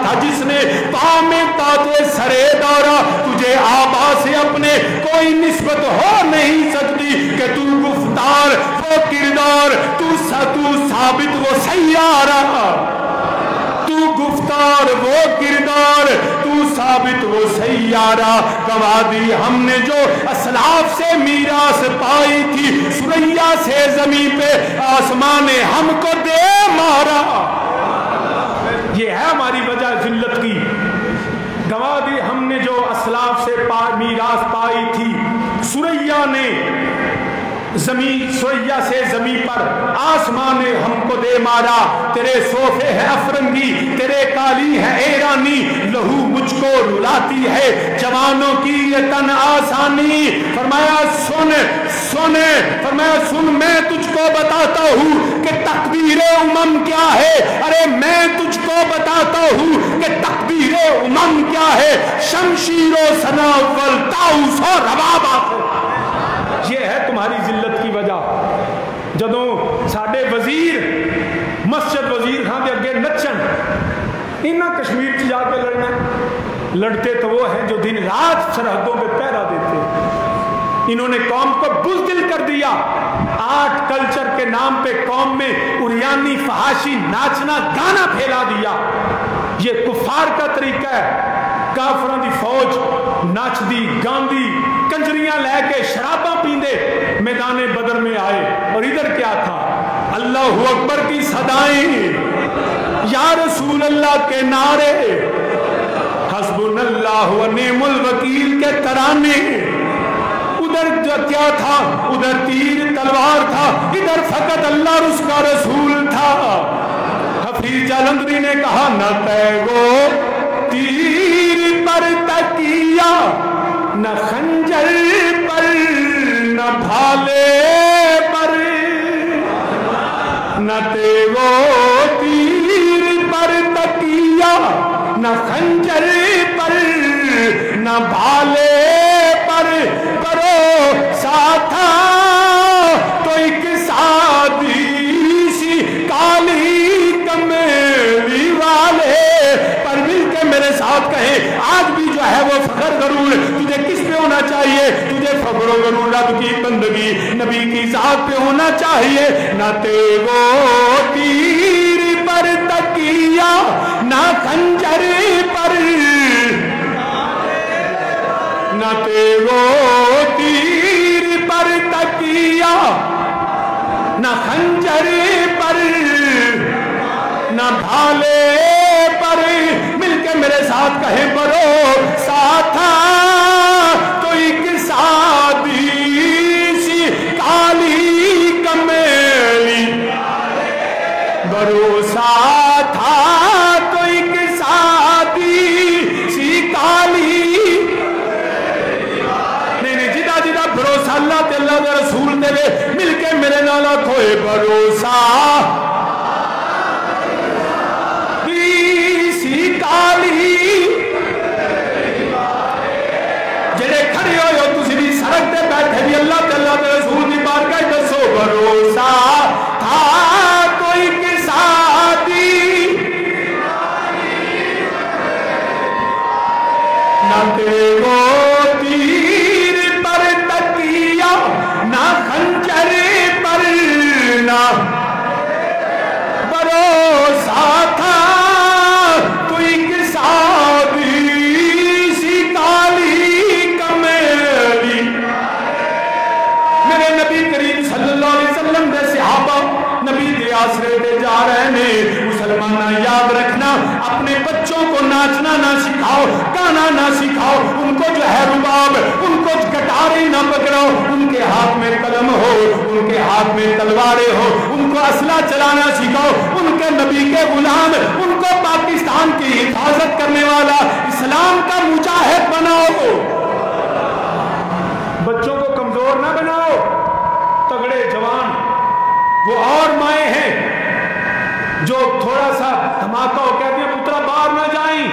تھا جس نے پاؤں میں تاج سرے دورہ تجھے آبا سے اپنے کوئی نسبت ہو نہیں سکتی کہ تو گفتار وہ کردار تو ثابت وہ سیارہ تو گفتار وہ کردار تو ثابت وہ سیارہ گواہ دی ہم نے جو اسلاف سے میراث پائی تھی سریا سے زمین پہ آسمان نے ہم کو دے مارا یہ ہے ہماری وجہ ذلت کی گواہ دی ہم نے جو اسلاف سے میراث پائی تھی سریا نے زمین سریا سے زمین پر آسمان نے ہم کو دے مارا تیرے صوفے ہے افرنگی تیرے کالی ہے ایرانی لہو مجھ کو رلاتی ہے جوانوں کی یہ تن آسانی فرمایا سن فرمایا سن میں تجھ کو بتاتا ہوں کہ تکبیر امم کیا ہے ارے میں تجھ کو بتاتا ہوں کہ تکبیر امم کیا ہے شمشیر و سنا والطاؤس و ربابات یہ ہے تمہاری ذلت کی وجہ جدوں ساڈے وزیر مسجد وزیر خان دے اگے نچن انہاں کشمیر چ جا کے لڑنا لڑتے تو وہ ہیں جو دن رات سرحدوں پہ پہرا دیتے انہوں نے قوم کو بزدل کر دیا آرٹ کلچر کے نام پہ قوم میں اریانی فحاشی ناچنا گانا پھیلا دیا یہ کفار کا طریقہ ہے کافران دی فوج ناچ دی گاندی کنجریاں لے کے شراباں پیندے میدان بدر میں آئے اور ادھر کیا تھا اللہ اکبر کی صدائیں یا رسول اللہ کے نعرے حسبنا اللہ و نعم الوکیل کے ترانے ادھر جو کیا تھا ادھر تیر تلوار تھا ادھر فقط اللہ اور اس کا رسول تھا حفیظ جالندری نے کہا نہ تیگو تیر پر تکیہ نہ خنجر پر نہ بھالے پر نہ تیگو تیر پر تکیہ نہ خنجر پر نہ بھالے پر کرو ساتھا تو ایک سادی سی کالی کمیلی والے پر مل کے میرے ساتھ کہیں آج بھی جو ہے وہ فخر غرور تجھے کس پہ ہونا چاہیے تجھے فخر و غرور رب کی بندگی نبی کی ذات پہ ہونا چاہیے نہ تیگو تیر پر تکیہ نہ خنجر پر نہ تیگو تیر پر تکیہ نہ خنجر پر نہ بھالے پر مل کے میرے ساتھ کہیں برو ساتھا تو ایک سادی سی کالی کمیلی برو ساتھا تو ایک سادی سی کالی بھروسہ اللہ تے اللہ دے رسول دے مل کے میرے نالا کھوئے بھروسہ سی کالی جڑے کھڑے ہوئے ہو تسی بھی سڑک تے بیٹھے بھی اللہ تے اللہ دے رسول دی بارگاہ دسو بھروسہ تھا کوئی کسادی نہ تیرو نہ خنجر پر نہ بھروسہ تھا تو ایک سادی سی کالی کمیلی میرے نبی کریم صلی اللہ علیہ وسلم دے صحابہ نبی دے آسرے دے جا رہے ہیں مسلمانہ یاد رکھنا اپنے بچوں کو ناچنا نہ سکھاؤ گانا نہ سکھاؤ ان کو جو ہے رباب ان کو گٹاریں نہ پکڑاؤ ان کے ہاتھ میں قلم ہو ان کے ہاتھ میں تلواریں ہو ان کو اسلحہ چلانا سکھاؤ ان کے نبی کے غلام ان کو پاکستان کی حفاظت کرنے والا اسلام کا مجاہد بناؤ بچوں کو کمزور نہ بناؤ تگڑے جوان وہ اور مائیں ہیں جو تھوڑا سا دھماکہ ہو کہتے ہیں پترا باہر نہ جائیں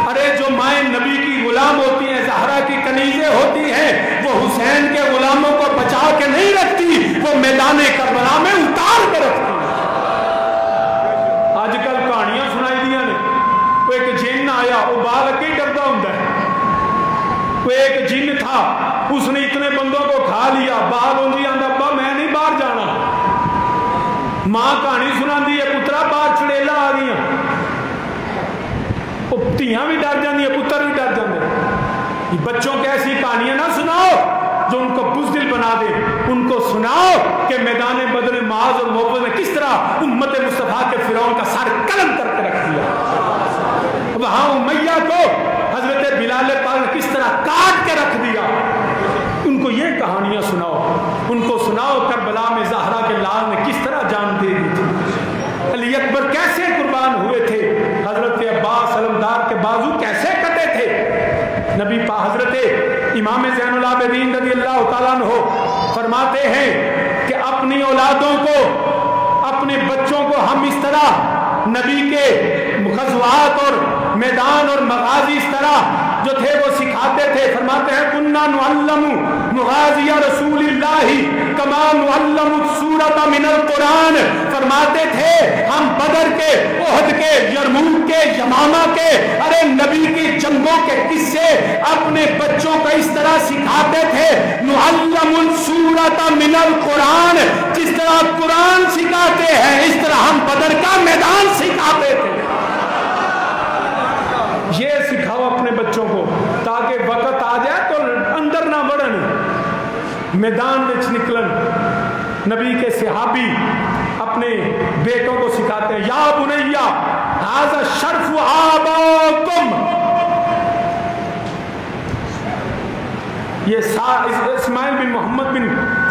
ارے جو مائیں نبی کی غلام ہوتی ہیں زہرا کی کنیزیں ہوتی ہیں وہ حسین کے غلاموں کو بچا کے نہیں رکھتی وہ میدان کربلا میں اتار کے رکھتی آج کل کہانیاں سنائی دیا نے وہ ایک جن آیا وہ بال کے ڈردا ہوتا ہے. کوئی ایک جن تھا, اس نے اتنے بندوں کو کھا لیا, بال ہوں آتا ابا میں نہیں باہر جانا. ماں کہانی سنا دی ہے, پترا باہر چڑیلا آ گئی, دھیاں بھی ڈر جاتی ہیں, پتر بھی ڈر جاتے. بچوں کے ایسی کہانیاں نہ سناؤ جو ان کو بزدل بنا دے. ان کو سناؤ کہ میدان بدر معاذ اور محبت نے کس طرح امت مصطفیٰ کے فرعون کا سر قلم کر کے رکھ دیا, وہاں امیہ کو حضرت بلال پاک نے کس طرح کاٹ کے رکھ دیا. ان کو یہ کہانیاں سناؤ, ان کو سناؤ کربلا میں زہرا کے لال نے کس طرح جان دے دی تھی, علی اکبر کیسے قربان ہوئے تھے, حضرت عباس علمدار کے بازو کیسے کٹے تھے. نبی پاک حضرت امام زین العابدین رضی اللہ تعالیٰ عنہ فرماتے ہیں کہ اپنی اولادوں کو, اپنے بچوں کو ہم اس طرح نبی کے غزوات اور میدان اور مغازی اس طرح جو تھے وہ سکھاتے تھے. فرماتے ہیں کننا نعلم مغازی رسول اللہ کما نعلم السورۃ من القرآن. فرماتے تھے ہم بدر کے, احد کے, یرموک کے, یمامہ کے, ارے نبی کی جنگوں کے قصے اپنے بچوں کو اس طرح سکھاتے تھے. نعلم السورۃ من القرآن, جس طرح قرآن سکھاتے ہیں اس طرح ہم بدر کا میدان سکھاتے تھے. یہ سکھاؤ اپنے بچوں کو تاکہ وقت آ جائے تو اندر نہ بڑھن, میدان میں نکلن. نبی کے صحابی اپنے بیٹوں کو سکھاتے ہیں یا بنیا ھذا شرف آباکم. یہ اسماعیل بن محمد بن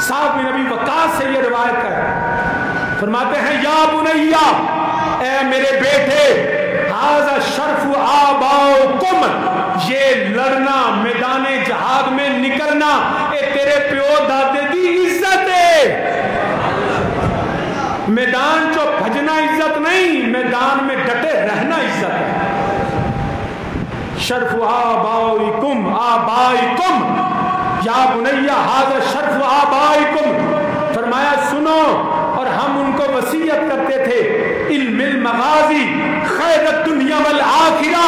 سعد بن ابی وقاص سے یہ روایت ہے. فرماتے ہیں یا بنیا, اے میرے بیٹے, ھذا شرف آباؤکم, یہ لڑنا میدان جہاد میں نکلنا اے تیرے پیو دادے دی عزت ہے. میدان چو بھجنا عزت نہیں, میدان میں ڈٹے رہنا عزت ہے. شرف آبائکم آبائکم یا بنیا ھذا شرف آبائکم. فرمایا سنو, اور ہم ان کو وصیت کرتے تھے علم المغازی خیر الدنیا والآخرہ,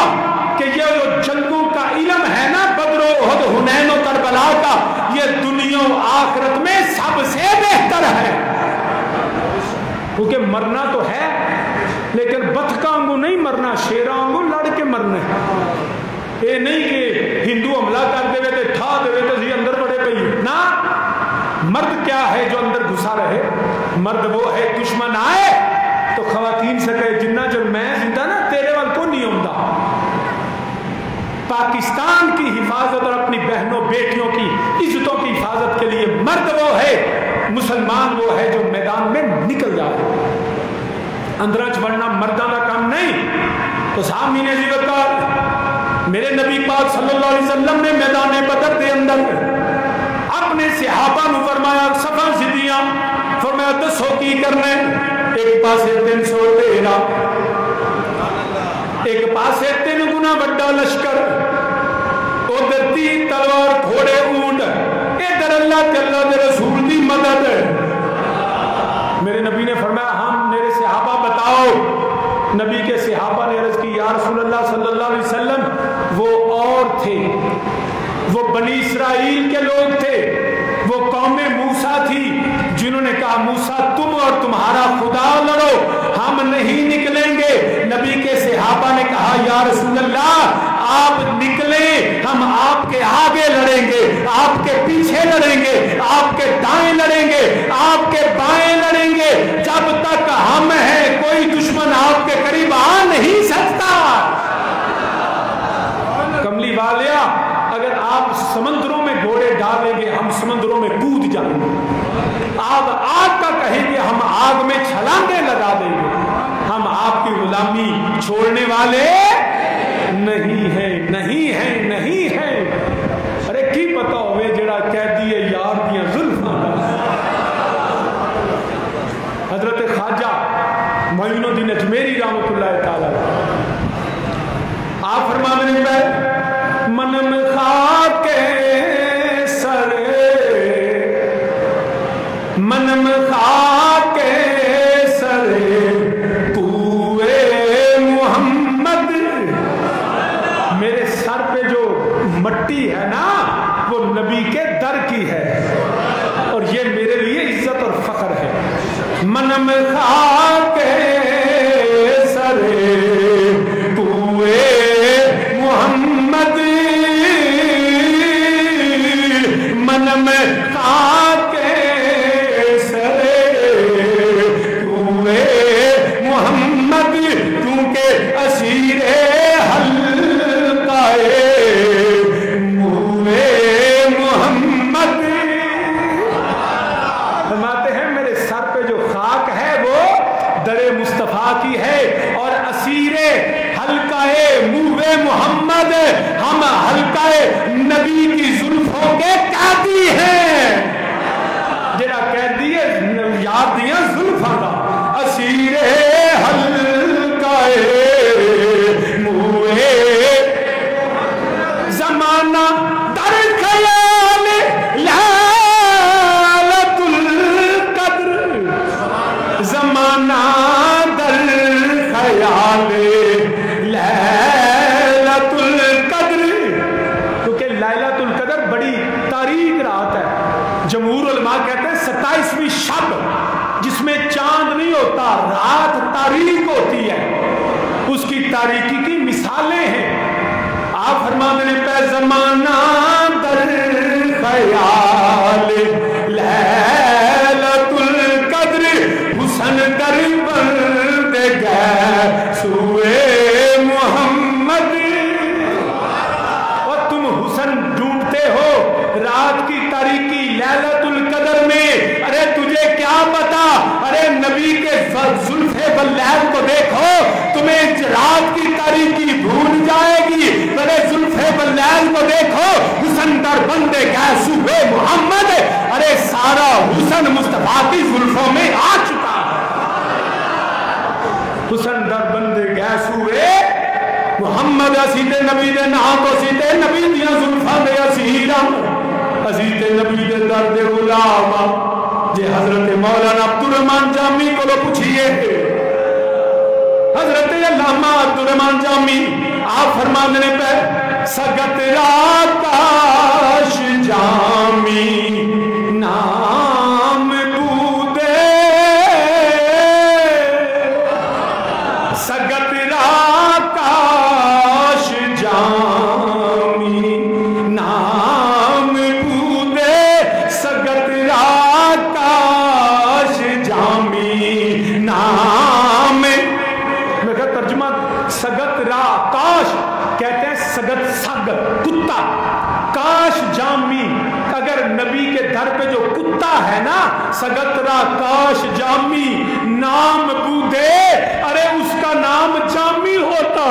کہ یہ جو جنگوں کا علم ہے نا بدر و احد حنین و کربلا کا, یہ دنیا و آخرت میں سب سے بہتر ہے. کیونکہ مرنا تو ہے لیکن بطخاں کو نہیں مرنا, شیراں کو لڑ کے مرنا ہے. یہ نہیں کہ ہندو حملہ کر دے وے تے ٹھا دے وے تے اسی اندر بڑے پئی نا. مرد کیا ہے جو اندر گھسا رہے, مرد وہ ہے دشمن آئے تو خواتین سے کہے جنہ جو میں زندہ نا تیرے وال کو نہیں ہوتا. پاکستان کی حفاظت اور اپنی بہنوں بیٹیوں کی عزتوں کی حفاظت کے لیے مرد وہ ہے, مسلمان وہ ہے جو میدان میں نکل جائے. اندرچ بڑھنا مردوں کا کام نہیں. تو سامنے نے ذکر کہا میرے نبی پاک صلی اللہ علیہ وسلم نے میدان بدر دے اندر اپنے صحابہ نو فرمایا صفاں سدیاں, فرمایا دسو کی کرنے. ایک پاسے 300 تیرا, ایک پاسے 3 گنا بڑا لشکر, ادھر 30 تلوار گھوڑے اونٹ, ادھر اللہ کے اللہ دے رسول دی مدد. میرے نبی نے فرمایا ہم, میرے صحابہ بتاؤ. نبی کے صحابہ نے عرض کی یا رسول اللہ صلی اللہ علیہ وسلم وہ اور تھے, وہ بنی اسرائیل کے لوگ تھے, وہ قوم موسیٰ تھی جنہوں نے کہا موسیٰ تم اور تمہارا خدا لڑو, ہم نہیں نکلیں گے. نبی کے صحابہ نے کہا یا رسول اللہ آپ نکلیں, ہم آپ کے آگے لڑیں گے, آپ کے پیچھے لڑیں گے, آپ کے دائیں لڑیں گے, آپ کے بائیں لڑیں گے, جب تک ہم ہیں کوئی دشمن آپ کے قریب آ نہیں سکتا. کملی والیا اگر آپ سمندروں میں گھوڑے ڈالیں گے ہم سمندروں میں کود جائیں گے. آپ آگ کا کہیں گے ہم آگ میں چھلانگیں لگا دیں گے. ہم آپ کی غلامی چھوڑنے والے نہیں ہیں, نہیں ہیں, نہیں ہیں. ارے کی پتہ ہوئے جڑا قیدی ہے یار دیاں زلفاں. حضرت خواجہ معین الدین اجمیری رحمۃ اللہ تعالی آپ فرمانے لگے منم خاک سر, منم خاک سر کوئے محمد, سر پہ جو مٹی ہے نا وہ نبی کے در کی ہے، اور یہ میرے لیے عزت اور فخر ہے۔ منم خاک سرے کوئے محمد، منم خاک سرے کوئے محمد، کیونکہ اسیر حلقائے موئے محمد۔ فرماتے ہیں میرے سر پہ جو خاک ہے وہ در مصطفیٰ کی ہے، اور اسیر حلقائے موئے محمد، ہم حلقائے نبی کی زلفوں کے قیدی ہیں۔ جڑا قیدی ہے یاد دیا زلفوں کا، اسیر حلقائے موئے زمانہ در خیال لیلۃ القدر، زمانہ در خیال لیلۃ القدر، کیونکہ لیلۃ القدر بڑی تاریک رات ہے۔ جمہور علماء کہتے ہیں 27ویں شب جس میں چاند نہیں ہوتا، رات تاریک ہوتی ہے، اس کی تاریکی کی مثالیں ہیں۔ آپ فرماتے ہیں پہ زمانہ در خیال لیلۃ القدر، حسن در بند گئے سوئے محمد۔ اور تم حسن ڈھونڈتے ہو رات کی تاریکی لیلۃ القدر میں، ارے تجھے کیا پتا، ارے نبی کے زلف بلیل کو دیکھو تمہیں رات کی تاریکی بھول جائے گی، ارے زلف بلیل کو دیکھو حسن در بندے گیسو محمد، ارے سارا حسن مصطفیٰ کی زلفوں میں آ چکا ہے۔ حسن در بندے گیسو محمد، اسیتے نبی دے نام تو اسیتے نبی دیا زلفاں دے اسیرہ، اسیتے نبی دے درد غلام۔ جے حضرت مولانا عبدالرحمن جامی کو لو پوچھئے، حضرت علامہ عبدالرحمن جامی آپ فرمانے پہ سگت راکاش جامی نام بودے، سگت راکاش جامی نام بودے، سگت راکاش جامی نام، میں کہا ترجمہ سگت راکاش کہتے ہیں سگت سگ کتا، کاش جامی، اگر نبی کے در پہ جو کتا ہے نا سگت راکاش جامی نام بودے، ارے اس کا نام جامی ہوتا۔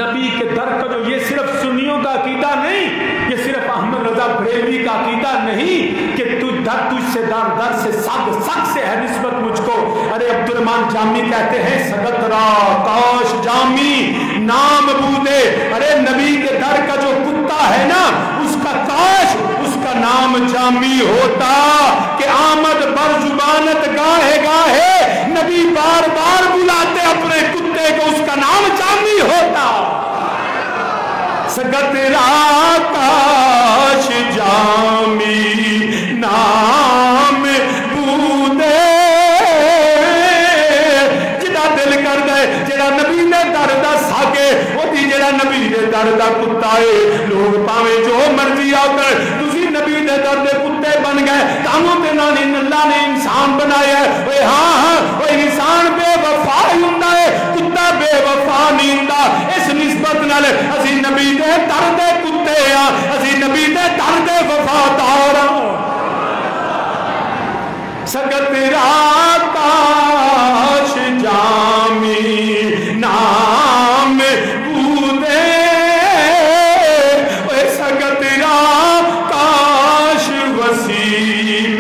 نبی کے در پہ جو، یہ صرف سنیوں کا عقیدہ نہیں، یہ صرف احمد رضا بریلوی کا عقیدہ نہیں کہ تجھ سے در سے سگ سے ہے نسبت مجھ کو، ارے عبدالرحمن جامی کہتے ہیں سگت راکاش جامی نام بودے، ارے نبی کے در کا جو کتا ہے نا اس کا کاش اس کا نام جامی ہوتا، کہ آمد بر زبانت گاہے گاہے، نبی بار بار بلاتے اپنے کتے کو، اس کا نام جامی ہوتا۔ سگت راکاش جامی نام بودے، جدا دل کر دے جڑا نبی نے در دا ساگے، وہ دی جڑا نبی نے در دا کتا ہے، لوگ پاویں جو مرضی آ کر تسی نبی نے در دے کتے بن گئے، تانوں تے نانی اللہ نے انسان بنایا ہے، وہ ہاں وہ انسان بے وفا ہوندا ہے، کتا بے وفا نہیں ہوندا، اس نسبت نال اسی نبی دے در دے کتے ہاں، اسی نبی دے در دے وفادار ہاں۔ سگت راکاش جامی نام بودے، سگت راکاش وسیم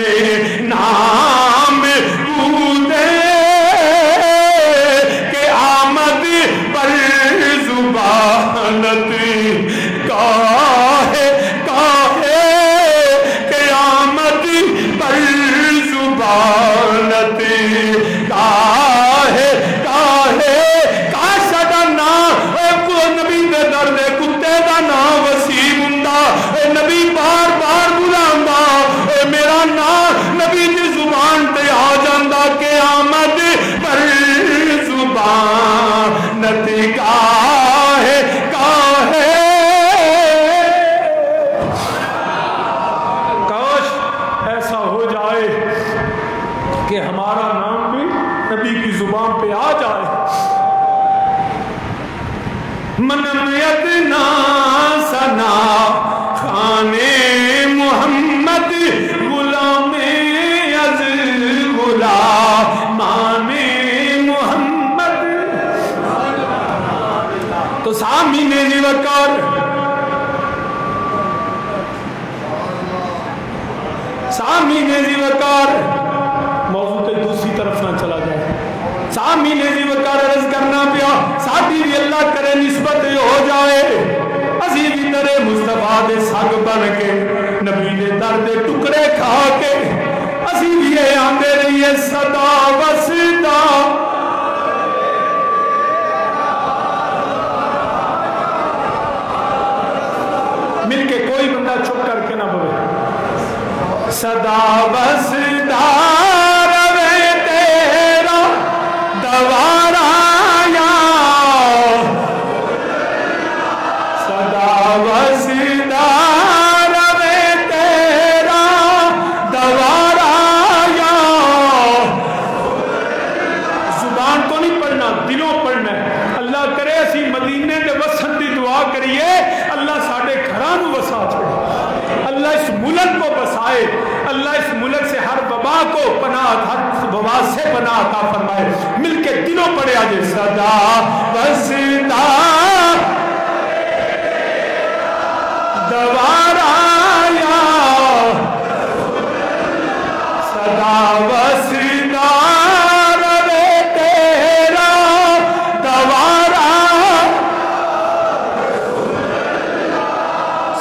نام بودے، کہ آمد پر زبانت منم ادنا سنا خانے محمد غلام از غلامان محمد. تو سامعین جی وقار سامعین جی وقار موضوع تے دوسری طرف نہ چلا جائے. سامعین جی وقار عرض کرنا پیا ساتھی بھی اللہ کرے نسبت ہو جائے اسی بھی ترے مصطفیٰ دے سگ بن کے نبی دے در دے ٹکڑے کھا کے اسی بھی یہ آندے رہیے صدا وسدا. مل کے کوئی بندہ چپ کر کے نہ بولے. صدا وسدا روے تیرا دوارا یا صدا وسدا روے تیرا دوارا یا. زبان تو نہیں پڑھنا دلوں پڑھنا ہے. اللہ کرے اسی مدینے کے وسن دی دعا کریے اللہ ساڑھے گھرانو وسا چھوڑے. اللہ اس ملک کو بسائے. اللہ اس ملک سے ہر وبا کو پناہ ہر وبا سے پناہ عطا فرمائے. مل کے دلوں پڑے آجے صدا وسدا دوارا یا صدا وسدا روے تیرا دوارا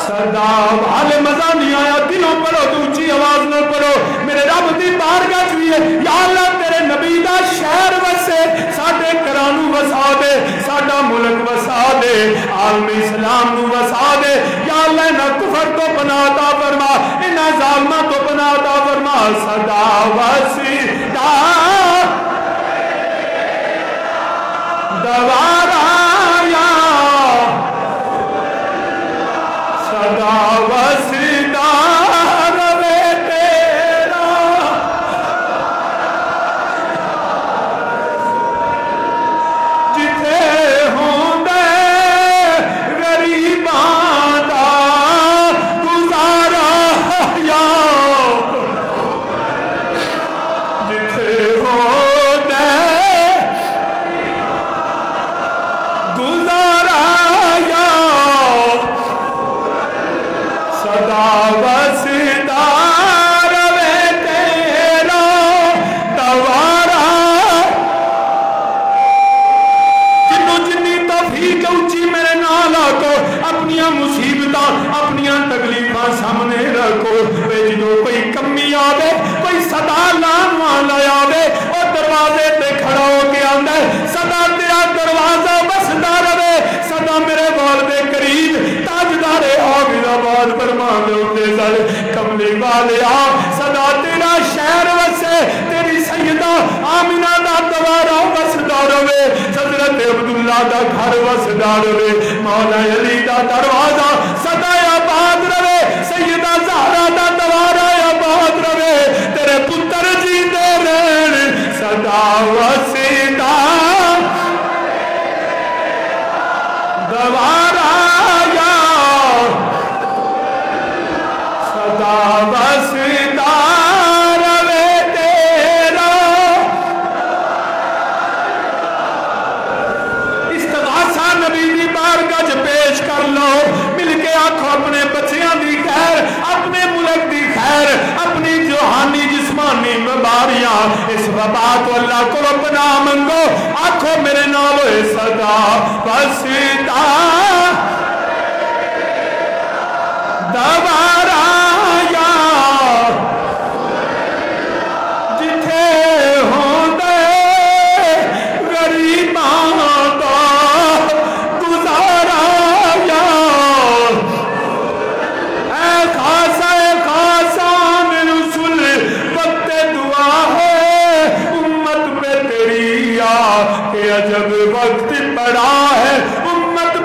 صدا. حال مزہ نہیں آیا دلوں پڑھو تو اونچی آواز نہ پڑھو میرے رب دی بارگاہ چوئیے یا اللہ تیرے نبی دا شہر وسے ساڑھے کرانو وسا دے ساڑھا ملک وسا دے عالم اسلام نو وسا دے یا اللہ انہا کفر تو پناہ عطا فرما انہا ظالمہ تو پناہ عطا فرما. صدا وسدا دوارا یا صدا وسدا روے تیرا. جتھے ہوندے غریباں دا گزارا یا جتھے ہوندے گزارا یا صدا وسدا روے تیرا دوارا. جنو جنی توفیق اونچی میرے نال آکو اپنیاں مصیبتاں اپنیاں تکلیفاں سامنے رکھو. جنو کوئی کمی آوے کوئی صدا لان والا آوے اور دروازے تے کھڑا ہو کے آندا ہے صدا تیرا دروازہ بسدا رہے. صدا میرے والد کریم تاجدار حافظ آباد فرمان دے ہوتے سر کملی والے آ صدا تیرا شہر وسے تیری سیدہ آمینہ دا دوارا وسدا رہے حضرت عبداللہ دا گھر وسدا رہے مولا علی دا دروازہ صدا آباد رہے سیدہ زہرا دا دوارا آباد رہے تیرے پتر جی دے رہن صدا وسدا دوارا یا صدا وسدا روے تیرا. استغاثہ نبی دی بارگاہ چ پیش کر لو مل کے آنکھو اپنے بچیاں دی خیر اپنے ملک دی خیر اپنی جوہانی جسمانی بیماریاں اس وبا کو اللہ کو پناہ منگو. آنکھو میرے نال ہوئے صدا وسدا دوارا یا جتھے ہوندے غریباں دا گزارا یا اے خاصان رسول وقت دعا ہے امت پہ تیری آ کہ عجب وقت پڑا ہے امت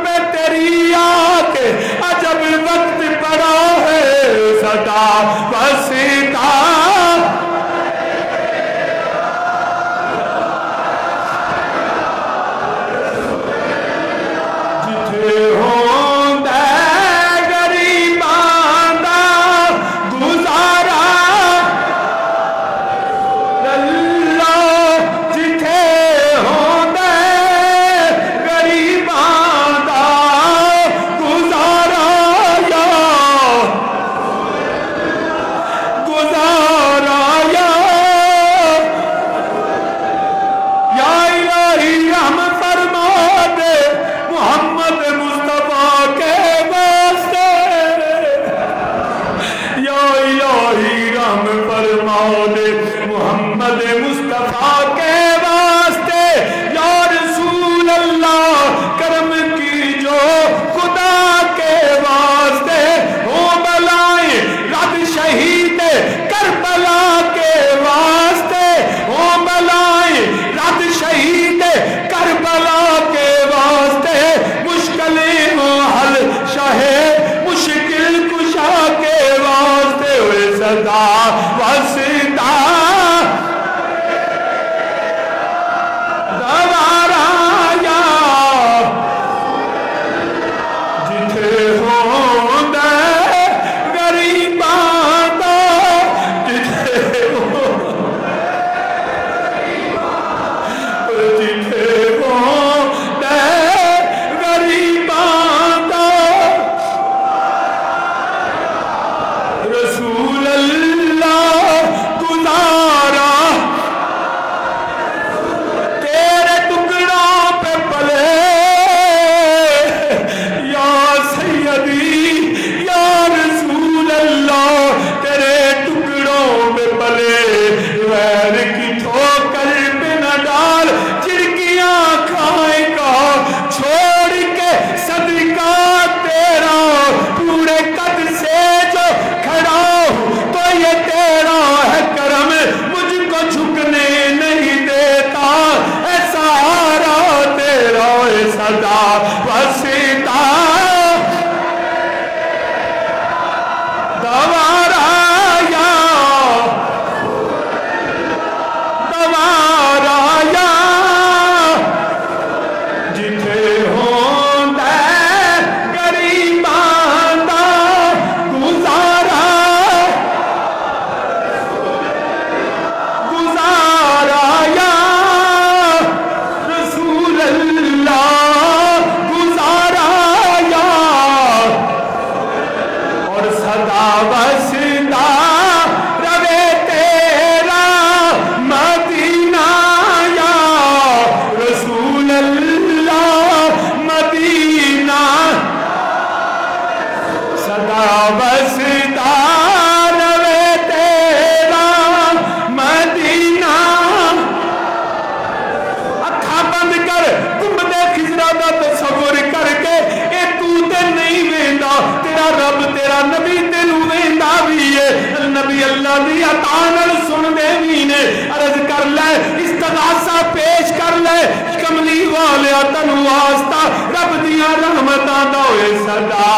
اللہ دی عطا نال سن دے وی نے عرض کر لے استغاثہ پیش کر لے کملی والیا تنو واسطہ رب دیاں رحمتاں دا ہوئے صدا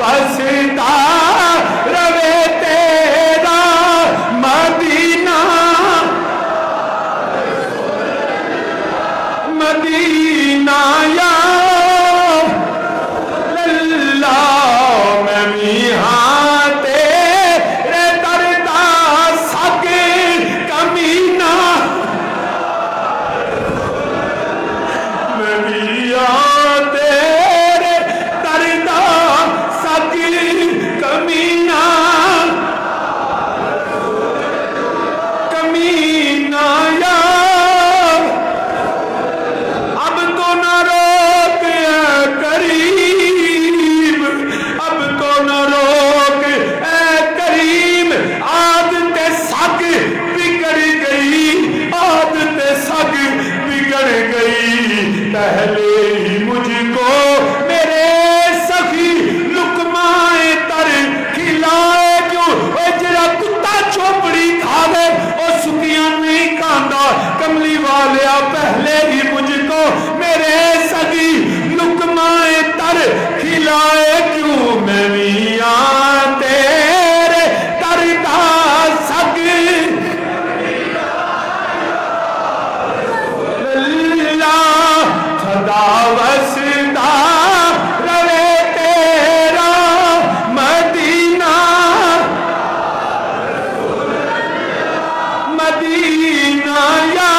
وسدا روے تیرا مدینہ مدینہ یا پہلے ہی مجھ کو میرے سگی لقمہ تر کھلائے کیوں میں میاں تیرے تر دا سگ اللہ خدا وسدا روے تیرا مدینہ مدینہ یا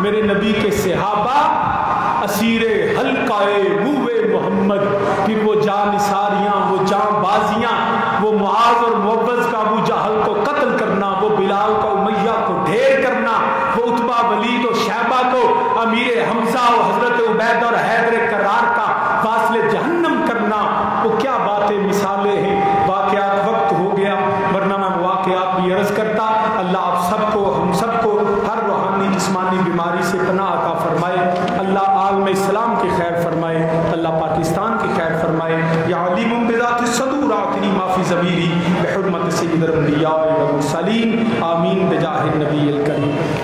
میرے نبی کے صحابہ اسیر حلقہ موے محمد، پھر وہ جان نثاریاں، وہ جان بازیاں، وہ معاذ اور معوذ کا ابو جہل کو قتل کرنا، وہ بلال کو امیہ کو ڈھیر کرنا، وہ عتبہ ولید و شیبہ کو امیر حمزہ و حضرت عبید اور حیدر کرار کا فاصل جہنم کرنا، وہ کیا باتیں مثالیں ہیں۔ واقعات وقت ہو گیا ورنہ میں واقعات بھی عرض کرتا۔ اللہ آپ سب کو، ہم سب کو ہر روحانی جسمانی بیماری سے پناہ عطا فرمائے، اللہ عالم اسلام کی خیر فرمائے، اللہ پاکستان کی خیر فرمائے۔ یا علیم بذات الصدور آتنی ما فی ضمیری بحرمت سید الانبیاء والمرسلین، آمین بجاہ النبی الکریم۔